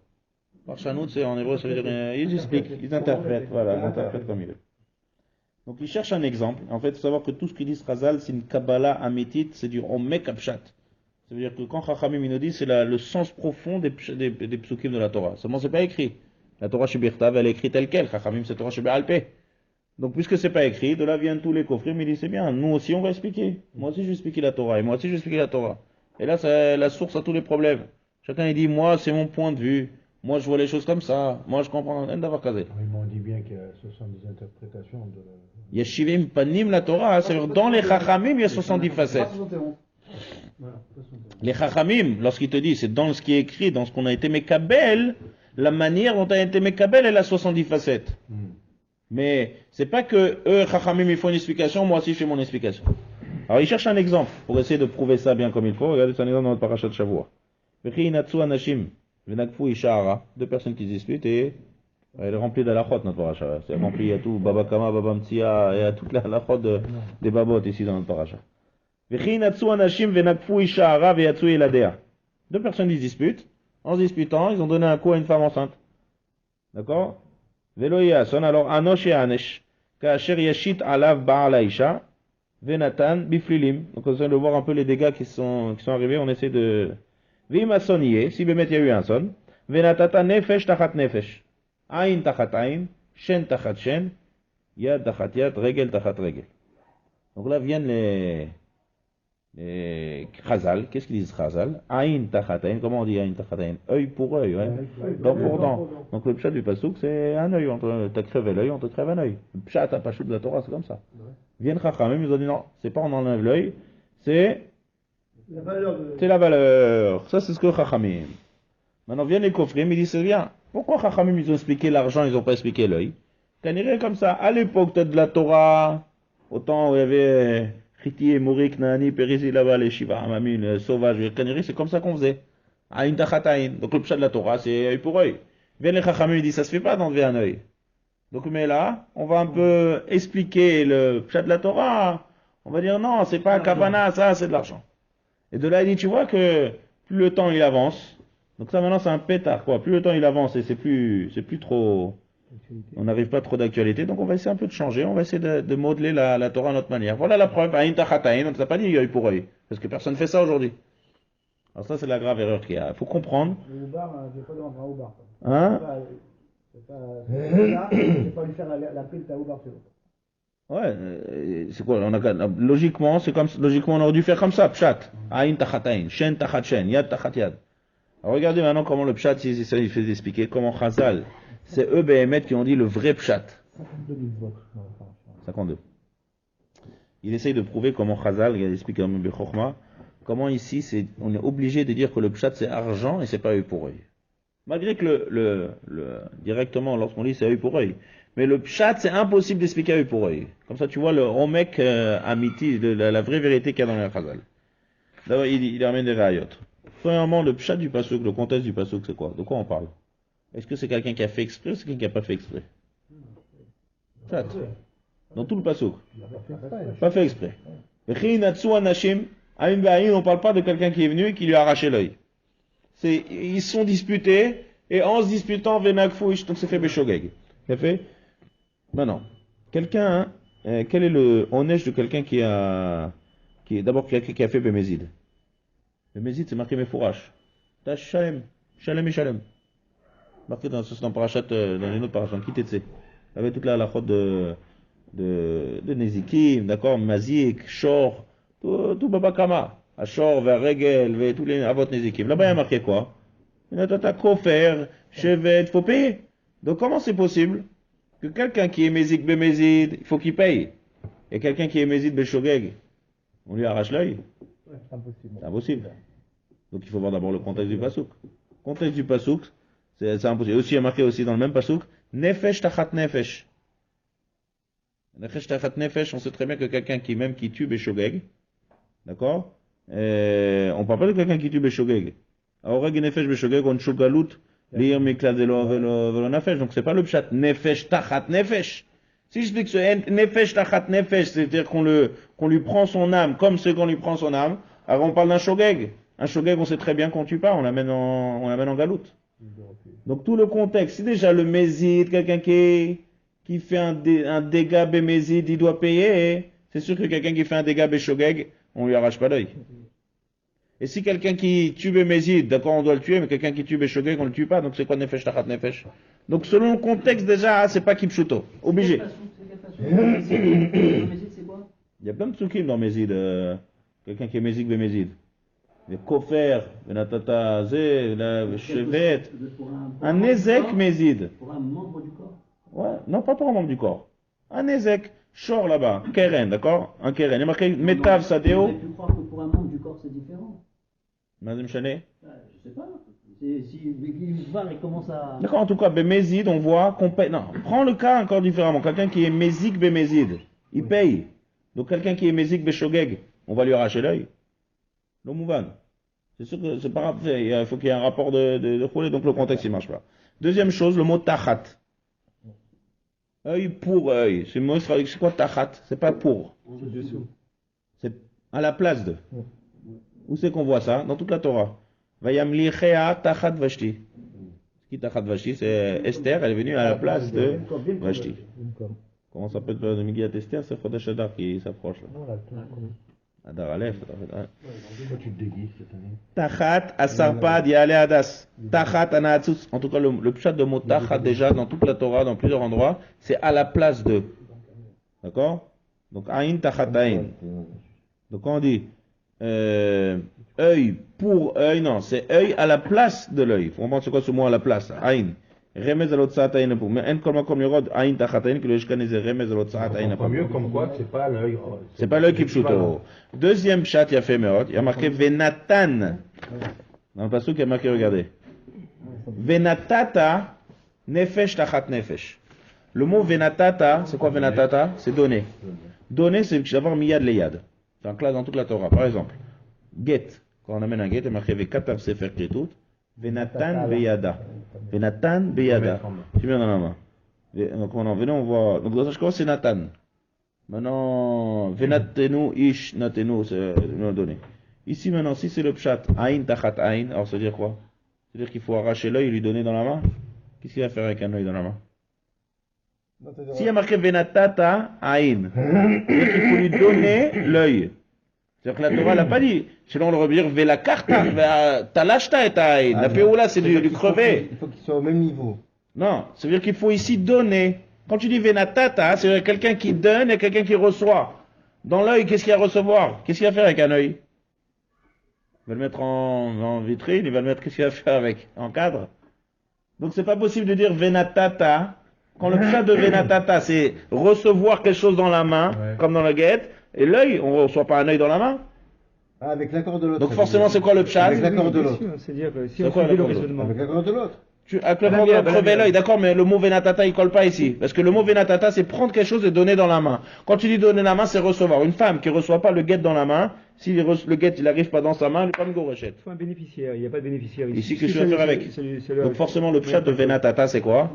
Parchanout, c'est en hébreu, ça veut dire ils expliquent, ils interprètent, voilà, ils interprètent comme ils veulent. Donc ils cherchent un exemple. En fait, il faut savoir que tout ce qu'ils disent Chazal, c'est une Kabbalah amitit, c'est du Omek Apshat. Ça veut dire que quand Chachamim nous dit, c'est le sens profond des psukim de la Torah. Seulement, c'est pas écrit. La Torah Shebirtav, elle est écrite telle quelle. Chachamim, c'est Torah Shebe'alpeh. Donc, puisque c'est pas écrit, de là viennent tous les kofrim, ils disent, c'est bien, nous aussi on va expliquer. Moi aussi je vais expliquer la Torah, et moi aussi je vais expliquer la Torah. Et là, c'est la source à tous les problèmes. Chacun, il dit, moi, c'est mon point de vue. Moi, je vois les choses comme ça. Moi, je comprends. Ils m'ont dit bien que ce sont des interprétations de... Yeshivim panim la Torah, c'est-à-dire dans les Chachamim, il y a 70 facettes. Les Chachamim, lorsqu'ils te disent, c'est dans ce qui est écrit, dans ce qu'on a été Mekabel, la manière dont a été Mekabel, elle a 70 facettes. Mais c'est pas que eux, Chachamim, ils font une explication, moi aussi je fais mon explication. Alors ils cherchent un exemple pour essayer de prouver ça bien comme il faut. Regardez, c'est un exemple dans notre parachat de Shavua. Deux personnes qui se disputent et Elle est remplie d'halachot, notre paracha. C'est rempli, il y a tout, Baba Kama, Baba Mtsia, il y a toute la halachot des babot ici dans notre paracha. Deux personnes ils se disputent. En se disputant, ils ont donné un coup à une femme enceinte. D'accord? Veloyason, alors Anosh et Anesh. Kacher Yashit Alav Baal Aisha. Venatan Biflilim. Donc on essaie de voir un peu les dégâts qui sont arrivés. On essaie de. Vimasoniye, si Bémet il y a eu un son. Venatata Nefesh Tachat Nefesh. Ain Tachat Ain. Shen Tachat Shen. Yad Tachat Yad. Regel Tachat Regel. Donc là viennent les Chazal. Qu'est-ce qu'ils disent Chazal? Ain Tachat Ain. Comment on dit Ain Tachat Ain? Œil pour œil, ouais. Dent pour dent. Donc le pshat du pasouk, c'est un œil. T'as crevé l'œil, on te crève un œil. Le pshat, t'as pas chou de la Torah, c'est comme ça. Viennent Chachamim, ils ont dit non, c'est pas on enlève l'œil, c'est La valeur de... la valeur. Ça, c'est ce que Chachamim. Maintenant viennent les Kofrim, ils disent c'est bien. Pourquoi Chachamim, ils ont expliqué l'argent, ils ont pas expliqué l'œil? Caniré comme ça. À l'époque, peut-être de la Torah, au temps où il y avait Chiti et Mourik, Nani, Périsi, là-bas, les Shiva, Amamin, les sauvages, Caniré, c'est comme ça qu'on faisait. Aïn Tachataïn. Donc le pshat de la Torah, c'est œil pour œil. Viennent les Chachamim, ils disent ça se fait pas d'enlever un œil. Donc, mais là, on va un peu expliquer le pshat de la Torah. On va dire non, c'est pas Kavana, ça, c'est de l'argent. Et de là, il dit, tu vois que plus le temps il avance, donc ça maintenant c'est un pétard, quoi. Plus le temps il avance et c'est plus trop, on n'arrive pas trop d'actualité, donc on va essayer un peu de changer, on va essayer de modeler la Torah à notre manière. Voilà la preuve, Aïn Tachataïn, on ne t'a pas dit œil pour œil, parce que personne ne fait ça aujourd'hui. Alors ça, c'est la grave erreur qu'il y a. Il faut comprendre. Le Oubar, j'ai pas demandé à Oubar. Hein? C'est pas lui faire la pile à Oubar, c'est bon. Ouais, c'est quoi? Logiquement, logiquement, on aurait dû faire comme ça, pshat. Aïn tachataïn, shen tachat shen, yad tachat yad. Alors regardez maintenant comment le pshat, il fait expliquer, comment Chazal, c'est eux, Béhémet, qui ont dit le vrai pshat. 52. Il essaye de prouver comment Chazal, il explique comme Bechokma, comment ici, on est obligé de dire que le pshat c'est argent et c'est pas œil pour œil. Malgré que directement, lorsqu'on lit, c'est œil pour œil. Mais le pshat, c'est impossible d'expliquer œil pour œil. Comme ça, tu vois le omek amiti, la vraie vérité qu'il y a dans le Chazal. D'abord, il amène des rayot. Premièrement, le pshat du pasuk, le contexte du pasuk, c'est quoi? De quoi on parle? Est-ce que c'est quelqu'un qui a fait exprès ou c'est quelqu'un qui n'a pas fait exprès? Pshat. Dans tout le pasuk. Pas fait exprès. On ne parle pas de quelqu'un qui est venu et qui lui a arraché l'œil. Ils se sont disputés, et en se disputant, Venagfouish, donc c'est fait Beshogeg. C'est fait? Maintenant, quelqu'un, quel est le honnête de quelqu'un qui est d'abord quelqu'un qui a fait Bémézid? Bémézid, c'est marqué Mefourash. T'as Shalem. Shalem et Shalem. Marqué dans Parachat, dans les autres Parachat, qui t'était? Il y avait toute la halachot de Nezikim, d'accord? Mazik, Shor, tout Baba Kama. Ashor, Verregel, tous les Avot Nezikim. Là-bas, il y a marqué quoi? T'as Kofer, Chevet, il faut payer. Donc comment c'est possible que quelqu'un qui est Mézik Bémézid, il faut qu'il paye, et quelqu'un qui est Mézid Béchogeg, on lui arrache l'œil? Ouais, c'est impossible. C'est impossible. Donc il faut voir d'abord le contexte du pasouk. Le contexte du pasouk, c'est impossible. Aussi, il y a marqué aussi dans le même pasouk, Nefesh Tachat Nefesh. Nefesh Tachat Nefesh, on sait très bien que quelqu'un qui tue Béchogeg, d'accord? On ne parle pas de quelqu'un qui tue Béchogeg. Aoreg Nefesh Béchogeg, on chogalut. Lire Mikla Velo Nefesh. Donc c'est pas le pshat Nefesh Tachat Nefesh. Si j'explique ce Nefesh Tachat Nefesh, c'est-à-dire qu'on lui prend son âme comme ce qu'on lui prend son âme, alors on parle d'un shogeg. Un shogeg, on sait très bien qu'on tue pas, on l'amène en galoute. Donc tout le contexte, si déjà le mézid, quelqu'un qui fait un dégât bémézid, il doit payer, c'est sûr que quelqu'un qui fait un dégât béshogeg, on lui arrache pas l'œil. Et si quelqu'un qui tue Bémézid, d'accord, on doit le tuer, mais quelqu'un qui tue Béchogeg, on ne le tue pas, donc c'est quoi Nefesh Tachat Nefesh? Donc selon le contexte déjà, c'est pas Kipchuto. Obligé. Il y a plein de tsukim dans Mézid. Quelqu'un qui est Mézik Bémézid. Le Kofer, le Natata Zé, le Chevet. Un Ezek Mézid. Pour un membre du corps? Ouais, non, pas pour un membre du corps. Un Ezek. Shor là-bas. Keren, d'accord? Un Keren. Il y a marqué Metav Sadeo. Vous pu croire que pour un membre du corps c'est différent? Madame Chanet? Je sais pas. Si il va et commence à... D'accord, en tout cas, Bémézid, on voit qu'on paye. Non, prends le cas encore différemment. Quelqu'un qui est Mézik Bémézid, il paye. Donc quelqu'un qui est Mézik Béchogeg, on va lui arracher l'œil. Le Mouvan. C'est sûr que c'est pas grave. Il faut qu'il y ait un rapport de foulée, donc le contexte il marche pas. Deuxième chose, le mot tachat. Œil pour œil. C'est quoi tachat? C'est pas pour. C'est à la place de. Où c'est qu'on voit ça? Dans toute la Torah. Vayamlichea tachat Vashti. Qui tachat Vashti? C'est Esther, elle est venue à la place de Vashti. Comment ça peut être de Migillat Esther? C'est Chodesh Adar qui s'approche là. Adar Aleph. Tachat asarpad yale adas. Tachat anaatsus. En tout cas, le pshat de mot tachat déjà dans toute la Torah, dans plusieurs endroits, c'est à la place de. D'accord? Donc aïn tachat aïn. Donc quand on dit œil pour œil, non, c'est œil à la place de l'œil. Il faut comprendre c'est quoi ce mot à la place. Aïn. Remez alot saat aïn pour. Mais en comme yorod aïn tachat aïn que le shkan est remez alot saat aïn. Pas mieux comme quoi c'est pas l'œil. C'est pas l'œil qui pshuto. Deuxième chat, il y a fait meot. Il y a marqué venatan. Dans le passage il y a marqué, regardez. Venatata nefesh tachat nefesh. Le mot venatata, c'est quoi venatata? C'est donner. Donner, c'est d'avoir miyad leyad. C'est en classe dans toute la Torah. Par exemple, get. Quand on amène un get, il y a marqué vekatav sefer ketut. Venatan beyada. Venatan beyada. Tu mets dans la main. Donc maintenant, venez, on voit. Donc dans ce cas, c'est Nathan. Maintenant, venatenu ish natenu, c'est nous donner. Ici maintenant, si c'est le pshat, aïn tachat aïn, alors ça veut dire quoi? C'est-à-dire qu'il faut arracher l'œil et lui donner dans la main? Qu'est-ce qu'il va faire avec un œil dans la main? S'il y a marqué venatata aïn, c'est-à-dire qu'il faut lui donner l'œil. C'est-à-dire que la Torah n'a pas dit, sinon on aurait pu dire velakarta, talashta et aïn. La péoula c'est du crever. Il faut qu'il soit au même niveau. Non, ça veut dire qu'il faut ici donner. Quand tu dis venatata, c'est quelqu'un qui donne et quelqu'un qui reçoit. Dans l'œil, qu'est-ce qu'il y a à recevoir? Qu'est-ce qu'il va faire avec un œil? Il va le mettre en vitrine, il va le mettre, qu'est-ce qu'il va faire avec? En cadre? Donc c'est pas possible de dire venatata. Quand le pshat de venatata, c'est recevoir quelque chose dans la main, comme dans la guette, et l'œil, on ne reçoit pas un œil dans la main. Ah, avec l'accord de l'autre. Donc forcément, c'est quoi le pshat? Avec l'accord de l'autre. C'est-à-dire, si on suivait le raisonnement. Avec l'accord de l'autre. Avec l'accord de l'autre, crever l'œil, d'accord, mais le mot venatata, il colle pas ici. Parce que le mot venatata, c'est prendre quelque chose et donner dans la main. Quand tu dis donner la main, c'est recevoir. Une femme qui ne reçoit pas le guette dans la main, si le guette, il n'arrive pas dans sa main, elle n'est pas une gorochette. Il faut un bénéficiaire, il n'y a pas de bénéficiaire ici. Ici, qu'est-ce que tu vas faire avec? Donc forcément, le pshat de venatata, c'est quoi?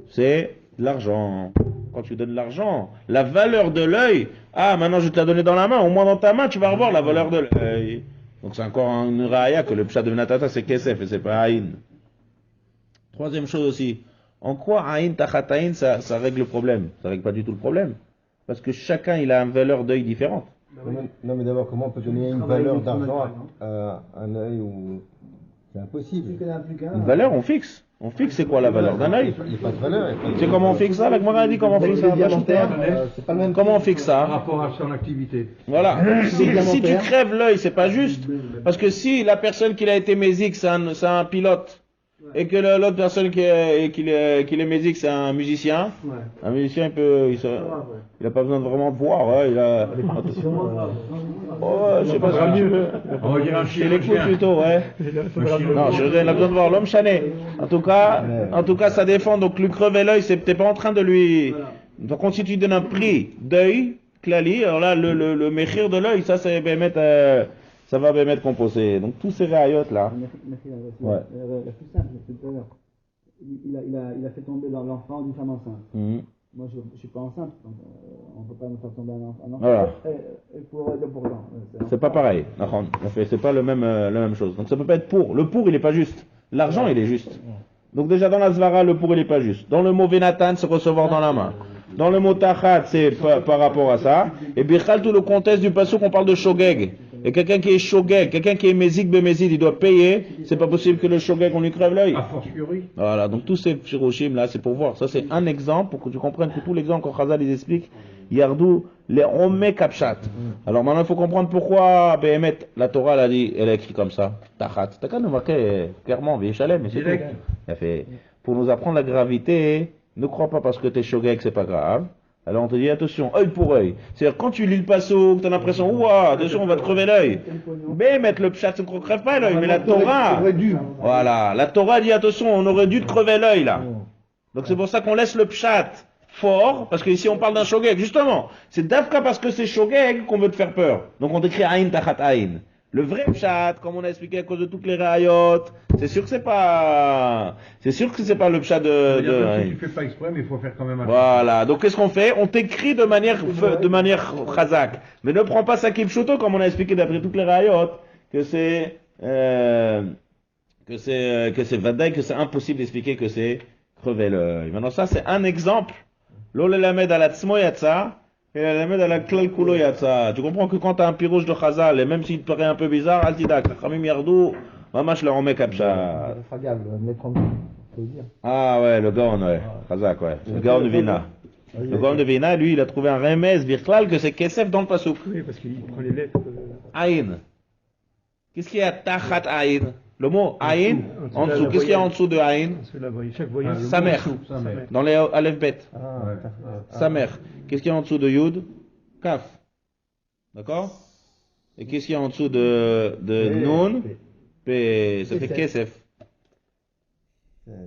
C'est l'argent. Quand tu donnes l'argent, la valeur de l'œil, ah, maintenant je te l'ai donné dans la main, au moins dans ta main, tu vas revoir la valeur de l'œil. Donc c'est encore une raya que le pshat de venatata, c'est kesef et c'est pas aïn. Troisième chose aussi, en quoi aïn tachat aïn, ça règle le problème? Ça règle pas du tout le problème. Parce que chacun, il a une valeur d'œil différente. Non, mais d'abord, comment on peut donner une valeur d'argent à un œil où c'est impossible? Une valeur, on fixe. On fixe, c'est quoi la valeur d'un œil? Il n'y a pas de valeur. C'est comment on fixe ça? La Gemara a dit comment on fixe ça? C'est pas le même. Comment on fixe ça? Par rapport à son activité. Voilà. Si tu crèves l'œil, c'est pas juste. Parce que si la personne qui a été mésique, c'est un pilote, et que l'autre personne qui est mésique, c'est un musicien, un musicien, il a pas besoin de vraiment voir. Ouais, il a. Oh, je sais pas ce que tu veux. On va dire un Chez les coups plutôt, ouais. Non, il a besoin de voir l'homme chané. En tout cas, ça défend. Donc, lui crever l'œil, t'es pas en train de lui. Donc, quand si tu donnes un prix d'œil, clali, alors là, le méchir de l'œil, ça, c'est ça va bien mettre composé. Donc, tous ces rayotes là. Ouais. La plus simple, c'est tout à l'heure. Il a fait tomber l'enfant d'une femme enceinte. Moi, je ne suis pas enceinte, donc on ne peut pas me faire tomber un enfant. Voilà. Et pour l'an. C'est pas pareil. C'est pas la même chose. Donc ça peut pas être pour. Le pour, il est pas juste. L'argent, il est juste. Donc déjà dans la zvara, le pour, il est pas juste. Dans le mot venatan, c'est recevoir dans la main. Dans le mot tachat, c'est par rapport à ça. Et bichal, tout le contexte du passage qu'on parle de shogeg. Et quelqu'un qui est shogeg, quelqu'un qui est mézik bémézid, il doit payer. C'est pas possible que le shogeg, on lui crève l'œil. A fortiori. Voilà, donc tous ces shiroshim là, c'est pour voir. Ça, c'est un exemple pour que tu comprennes que tous les exemples quand Chazal les explique, Yardou, les Omé Kapshat. Alors maintenant, il faut comprendre pourquoi Behemet, la Torah, elle a dit, elle a écrit comme ça. Tachat. T'as qu'à nous marquer clairement, Véchalem, mais c'est tout. Elle a fait, pour nous apprendre la gravité, ne crois pas parce que t'es shogeg, c'est pas grave. Alors on te dit attention, œil pour œil. C'est-à-dire quand tu lis le passo, tu as l'impression, ouah, attention, on va te crever l'œil. Mais mettre le pshat, ça ne crève pas l'œil. Mais la Torah, voilà, la Torah dit attention, on aurait dû te crever l'œil là. Donc c'est pour ça qu'on laisse le pshat fort, parce que ici on parle d'un shogeg, justement. C'est d'Afka parce que c'est shogeg qu'on veut te faire peur. Donc on décrit aïn tachat aïn. Le vrai pshat, comme on a expliqué à cause de toutes les rayot, c'est sûr que c'est pas le pshat de... Tu fais pas exprès, mais il faut faire quand même attention. Voilà. Donc qu'est-ce qu'on fait? On t'écrit de manière chazak. Mais ne prends pas ça kipchuto, comme on a expliqué d'après toutes les rayot, que c'est vadaï, que c'est impossible d'expliquer que c'est crever l'œil. Maintenant ça c'est un exemple. L'ole lamed à la tzmo yatsa, et la lamed à la klal kulo yatsa. Tu comprends que quand tu as un pirouge de chazal, et même s'il te paraît un peu bizarre, altidak, khamim yardou, mamash le remet kapsha. Ah ouais, le gaon, ouais. Chazak, ouais. Le gaon de Vina. Le gaon de Vina, lui, il a trouvé un remez virklal que c'est kesef dans le pasouk. Oui, parce qu'il prend les lettres. Aïn. Qu'est-ce qu'il y a tachat aïn? Le mot aïn, en dessous. Qu'est-ce qu'il y a en dessous de aïn? Chaque voyage. Samer. Dans les aleph bet. Samer. Qu'est-ce qu'il y a en dessous de yud? Kaf. D'accord? Et qu'est-ce qu'il y a en dessous de nun? P. Ça fait kesef.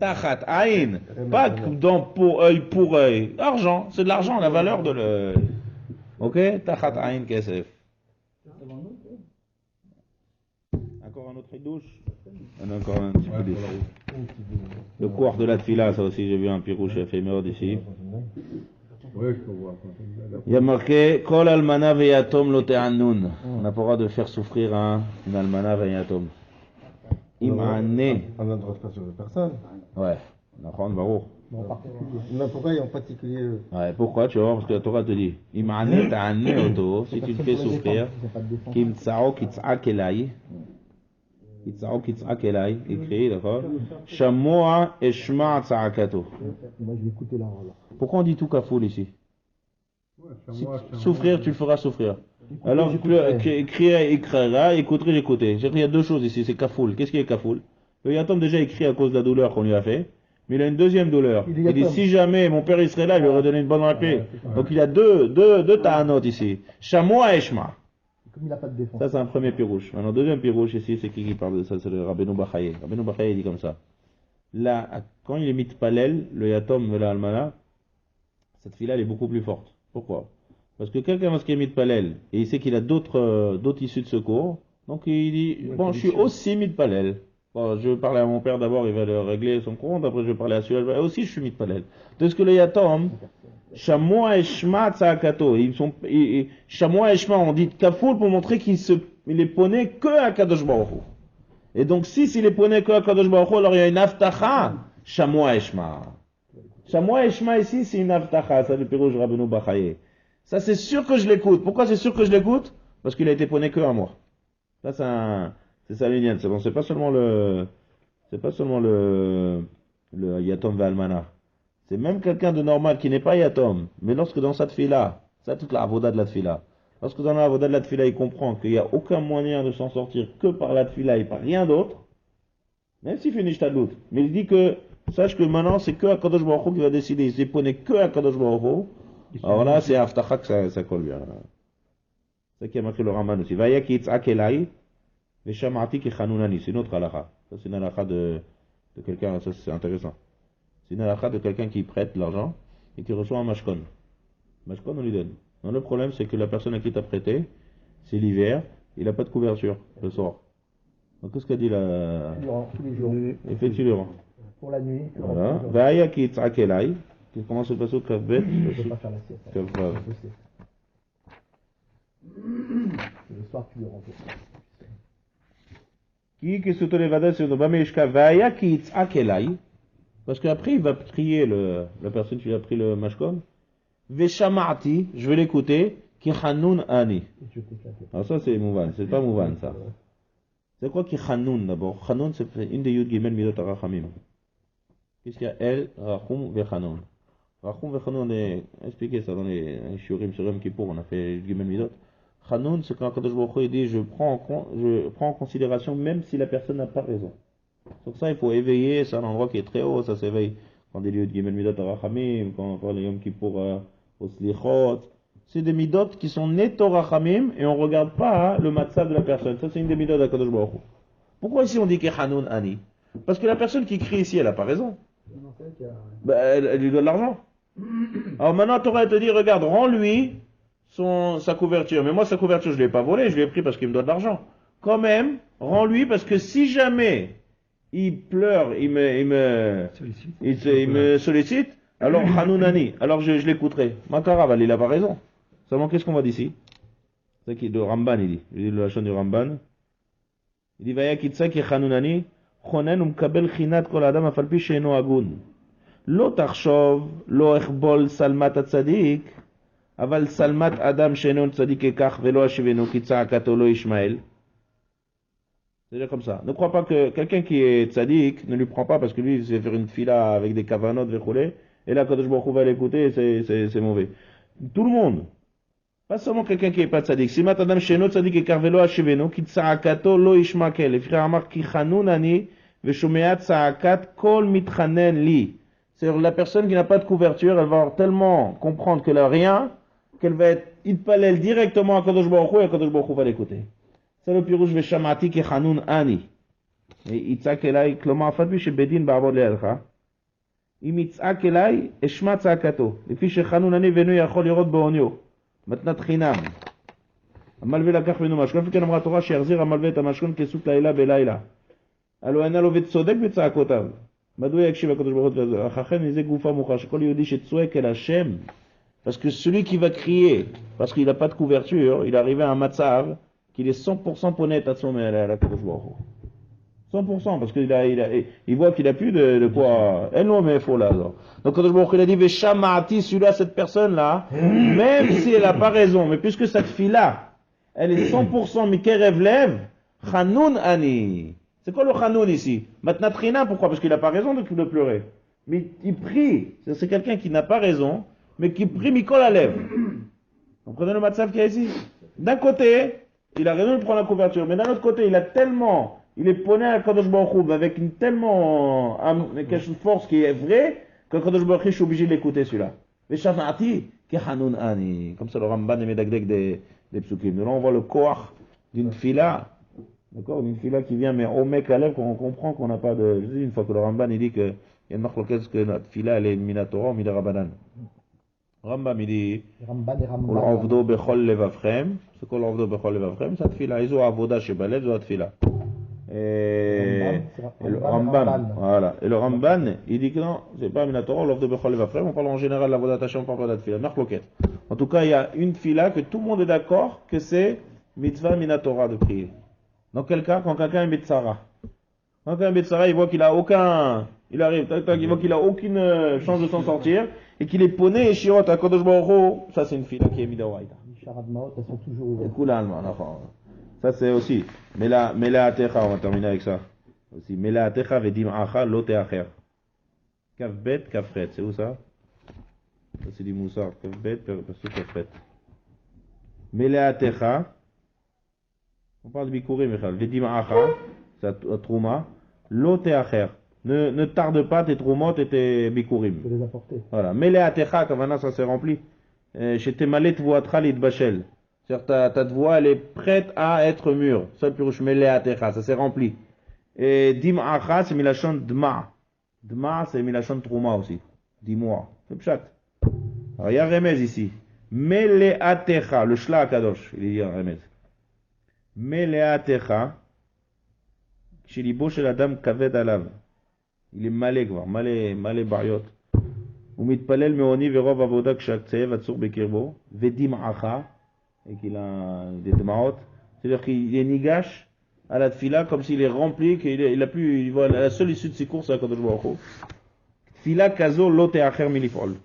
Tachat aïn. Pas dans pour œil. Argent. C'est de l'argent, la valeur de l'œil. Ok? Tachat aïn kesef. Encore un autre douche. On a encore un petit peu d'essai. Le cours de la tfila, ça aussi, j'ai vu un pirouche éphémère d'ici. Oui, je peux voir. Il y a marqué Kol almana veyatom lo te'annun. On n'a pas le droit de faire souffrir une almana veyatom. Imane. On a le droit de faire sur les personnes. Ouais, on apprend barouk. Mais pourquoi en particulier Ouais, pourquoi tu vois? Parce que la Torah te dit Imane ta'anne auto, si tu te fais souffrir, Kim tsao kitzak elai. Kitzak elai, écrit, d'accord? Shamoa eshma tsa'akato. Moi, je vais écouter la parole. Pourquoi on dit tout kafoul ici? Souffrir, tu le feras souffrir. Écoutez, Alors, j'écouterai. écrire, écrira, écouter, j'écouter. Il y a deux choses ici, c'est kafoul. Qu'est-ce qui est kafoul? Le yatom déjà écrit à cause de la douleur qu'on lui a fait, mais il a une deuxième douleur. Il dit, si jamais mon père il serait là, il lui aurait donné une bonne réplique. Donc il y a deux ta'anot ici. Shamoa eshma. Comme il n'a pas de défense. Ça, c'est un premier pirouche. Maintenant, deuxième pirouche ici, c'est qui parle de ça? C'est le Rabbeinu Bachaye. Rabbeinu Bachaye dit comme ça. Là, quand il est mitpalel, le yatom de la almana, cette fille-là, elle est beaucoup plus forte. Pourquoi? Parce que quelqu'un qui est mitpalel, et il sait qu'il a d'autres issues de secours, donc il dit, bon, je suis aussi mitpalel. Bon, je vais parler à mon père d'abord, il va le régler son compte, après je vais parler à celui-là, aussi je suis mitpalel. Parce que le yatom, Shamoa et Shma Tzakato. Shamoa et Shma, on dit Kafoul pour montrer qu'il est poney que à Kadosh Baruch Hu. Et donc, s'il est poney que à Kadosh Baruch Hu, alors il y a une aftacha, Shamoa et Shma. Shamoa et Shma ici, c'est une aftacha, ça le pirouge Rabbeinu Bachaye. Ça, c'est sûr que je l'écoute. Pourquoi c'est sûr que je l'écoute? Parce qu'il a été poney que à moi. Ça, c'est ça l'union. C'est bon, c'est pas seulement le Yatom Valmana. C'est même quelqu'un de normal qui n'est pas yatom, mais lorsque dans cette fille-là, ça toute la avoda de la tfila, lorsque dans la avoda de la tfila, il comprend qu'il n'y a aucun moyen de s'en sortir que par la tfila et par rien d'autre, même s'il fait une ishtadlut, mais il dit que, sache que maintenant c'est que Akadosh Baruch Hu qui va décider, il s'est poney que Akadosh Baruch Hu, alors là c'est Aftacha que ça colle bien. C'est ça qui a marqué le Raman aussi. Vaya ki itzak elai, veshamati ki chanunani, c'est une autre halakha. Ça c'est une halakha de quelqu'un, ça c'est intéressant. C'est une halakha de quelqu'un qui prête l'argent et qui reçoit un mashkon. Mashkon, on lui donne. Non, le problème, c'est que la personne à qui t'a prêté, c'est l'hiver, il n'a pas de couverture le soir. Donc, qu'est-ce qu'a dit la... Tous les jours. Il fait le Pour la nuit. Voilà. Vaya ki tzak elai. Comment se passe au kavbet? Je ne peux pas faire la sieste. Kavvav. Le soir, tu le remplis. Qui que se te levada sur le bameshka vaya ki tzak elai. Parce qu'après, il va prier la personne qui a pris le mashkon. Veshamati, je vais l'écouter. Ki chanoun ani. Alors ça, c'est mouvan. C'est pas mouvan, ça. C'est quoi ki chanoun d'abord? Chanoun, c'est une des yud gimel midot arachamim. Qu'est-ce qu'il y a? El, rachum, vechanoun. Rachum, vechanoun, on a expliqué ça dans les shiurim sur Yom Kippour, on a fait gimel midot. Chanoun, c'est quand Kadosh Baruch Hu dit je prends en considération même si la personne n'a pas raison. Donc ça, il faut éveiller, c'est un endroit qui est très haut, ça s'éveille quand des lieux de Gimel Midot Arachamim, quand on parle de Yom Kippour au Slichot. C'est des Midot qui sont neto Rachamim et on ne regarde pas le matzav de la personne. Ça, c'est une des Midot d'Akadosh Baruch Hu. Pourquoi ici on dit que Hanoun Ani? Parce que la personne qui crie ici, elle n'a pas raison. Elle lui donne l'argent. Alors maintenant, tu aurais te dit, regarde, rends-lui sa couverture. Mais moi, sa couverture, je ne l'ai pas volée, je l'ai pris parce qu'il me donne de l'argent. quand même, rends-lui, parce que si jamais il pleure, il me sollicite, alors Hanounani, alors je l'écouterai. Makarav, il n'a pas raison. Seulement, qu'est-ce qu'on va d'ici? C'est ça qui est de Ramban, il dit la chaîne du Ramban. Il dit, Vaya kitsa ki Hanounani, chonen umkabel chinat kol adam afalpi she'eno agun. Lo tachshov, lo echbol salmat atzadik, aval salmat adam she'eno tzadik ekach velo ashivenu kitsa akato lo Ishmael. C'est-à-dire comme ça. Ne crois pas que quelqu'un qui est tzaddik ne lui prend pas parce que lui, il sait faire une fila avec des kavanot, vechoulé, et là, quand je me va l'écouter, c'est mauvais. Tout le monde. Pas seulement quelqu'un qui n'est pas tzaddik. Si matadam sheno tzaddik et karvelo hashivenu, ki tza'akato lo ishmakel. Les frères amar ki chanunani, veshumeat tza'akat kol mitchanen li. C'est-à-dire la personne qui n'a pas de couverture, elle va avoir tellement comprendre qu'elle n'a rien, qu'elle va être itpalel directement à Kadosh Baruch Hu et Kadosh Baruch Hu va l'écouter. C'est le pirouche veshamati ki chanun ani. Et itzak elai, kloma afadbi shebedin ba'avod le'alcha. אם יצעק אליי, אשמע צעקתו, לפי שחנון אני ואינו יכול לראות בעוניו. מתנת חינם. המלווה לקח ממנו משכון, וכן אמרה התורה שיחזיר המלווה את המשכון כסות לילה בלילה. הלוא אינה לו וצודק בצעקותיו. מדוע יקשיב הקדוש ברוך הוא? אך אכן מזה גופה מוכר, שכל יהודי שצועק אל השם, parce que celui qui va crier, parce qu'il n'a pas de couverture, il est arrivé à un matzav qu'il est 100% ponet à son à la Kadosh Baruch Hu. 100%, parce qu'il voit qu'il n'a plus de quoi. Elle non, mais il faut là. Donc, quand il a dit, Veshamati, celui-là, cette personne-là, même si elle n'a pas raison, mais puisque cette fille-là, elle est 100% Mikerev Lev, Chanoun Ani. C'est quoi le Chanoun ici? Maintenant, Trina, pourquoi? Parce qu'il n'a pas raison de pleurer. Mais il prie. C'est quelqu'un qui n'a pas raison, mais qui prie Mikol Alev. Vous comprenez le matzav qu'il y a ici? D'un côté, il a raison de prendre la couverture, mais d'un autre côté, il est poney à Kadosh Baruch Hu avec une tellement quelque force qui est vraie que Kadosh Baruch Hu, je suis obligé de l'écouter celui-là. Veshamati ki Hanoun Ani. Comme ça, le Ramban est médagdek des psukim. Là, on voit le koach d'une fila, d'accord, d'une fila qui vient, mais au mec à lèvres, qu'on comprend qu'on n'a pas de. Je dis une fois que le Ramban il dit qu'il y a une marloquette que notre fila elle est minatora ou midarabanan. Rambam il dit L'Avdo bechol levavchem, c'est quoi l'Avdo bechol levavchem? Cette fila, ils ont avoda chez Baled, ils ont fila. Et le Ramban, voilà. Et le Ramban, il dit que non, c'est pas Minatora, l'offre de Bechol Levavchem, on parle en général de la Vodat Hashem, on parle pas de fila. En tout cas, il y a une fila que tout le monde est d'accord que c'est mitzvah Minatora de prier. Dans quel cas? Quand quelqu'un est Betsara. Quand quelqu'un est Betsara, il voit qu'il a aucun, il arrive, il voit qu'il a aucune chance de s'en sortir, et qu'il est poney et shirot à Kodosh Baruch Hu, ça c'est une fila qui est Midawaïta. Les charadmaot, elles sont toujours ouvertes. Ça c'est aussi. Mela atecha, on va terminer avec ça. Aussi. Mela atecha vedim acha lo teacher. Kavbet, kafret, c'est où ça? Ça c'est du moussard. Kavbet, perso kafret. Mela atecha. On parle de bikurim, Michal. Vedim acha, c'est la trouma. Lo teacher. Ne tarde pas tes troumot et tes bikurim. Je peux les apporter. Voilà. Mela atecha, kavana, ça s'est rempli. Chez Temalet voatra l'idbachel. C'est-à-dire ta voix elle est prête à être mûre. Ça pirouche meleatecha, ça s'est rempli. Et dim'acha c'est milachon dma. Dma c'est milachon trouma aussi. Dis-moi. C'est pshat. Alors il y a un remez ici. Meleatecha, le shla akadosh, il y a un remez. Meleatecha, chez l'ibo chez la dame kaved alav. Il est malé quoi, malé bariot. Umitpalel meoni verov avoda kshak tsev atsur bekirbo. Vedim'acha. Et qu'il a des demaot, c'est-à-dire qu'il est nigash à la tfila comme s'il est rempli, qu'il a plus, il voit la seule issue de ses courses à Kadosh Baruch Hu. Tfila kazo lo teacher milifol.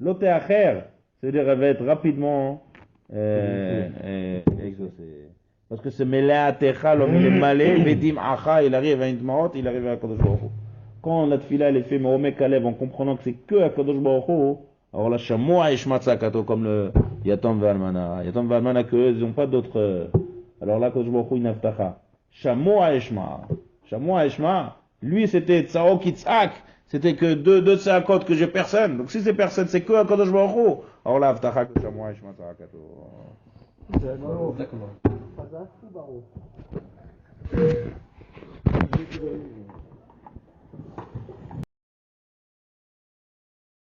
Lo teacher, c'est-à-dire elle va être rapidement exaucée. Parce que c'est melea techa, l'homme il est malé, vedim acha, il arrive à une demaot, il arrive à Kadosh Baruch Hu. Quand la tfila elle est faite, mais au mec en comprenant que c'est que à Kadosh Baruch Hu, alors là, Shamoa et Shmatzakato, comme le Yatom Valmana. Yatom Valmana, qu'eux, ils n'ont pas d'autres. Alors là, Kadosh Baruch Hu, Naftacha. Shamoa et Shma. Shamoa et Shma, lui, c'était Tsao Kitzak. C'était que deux Tsakot que j'ai personne. Donc si c'est personne, c'est que à Kadosh Baruch Hu. Alors là, Naftacha, que Shamoa et Shmatzakato. D'accord.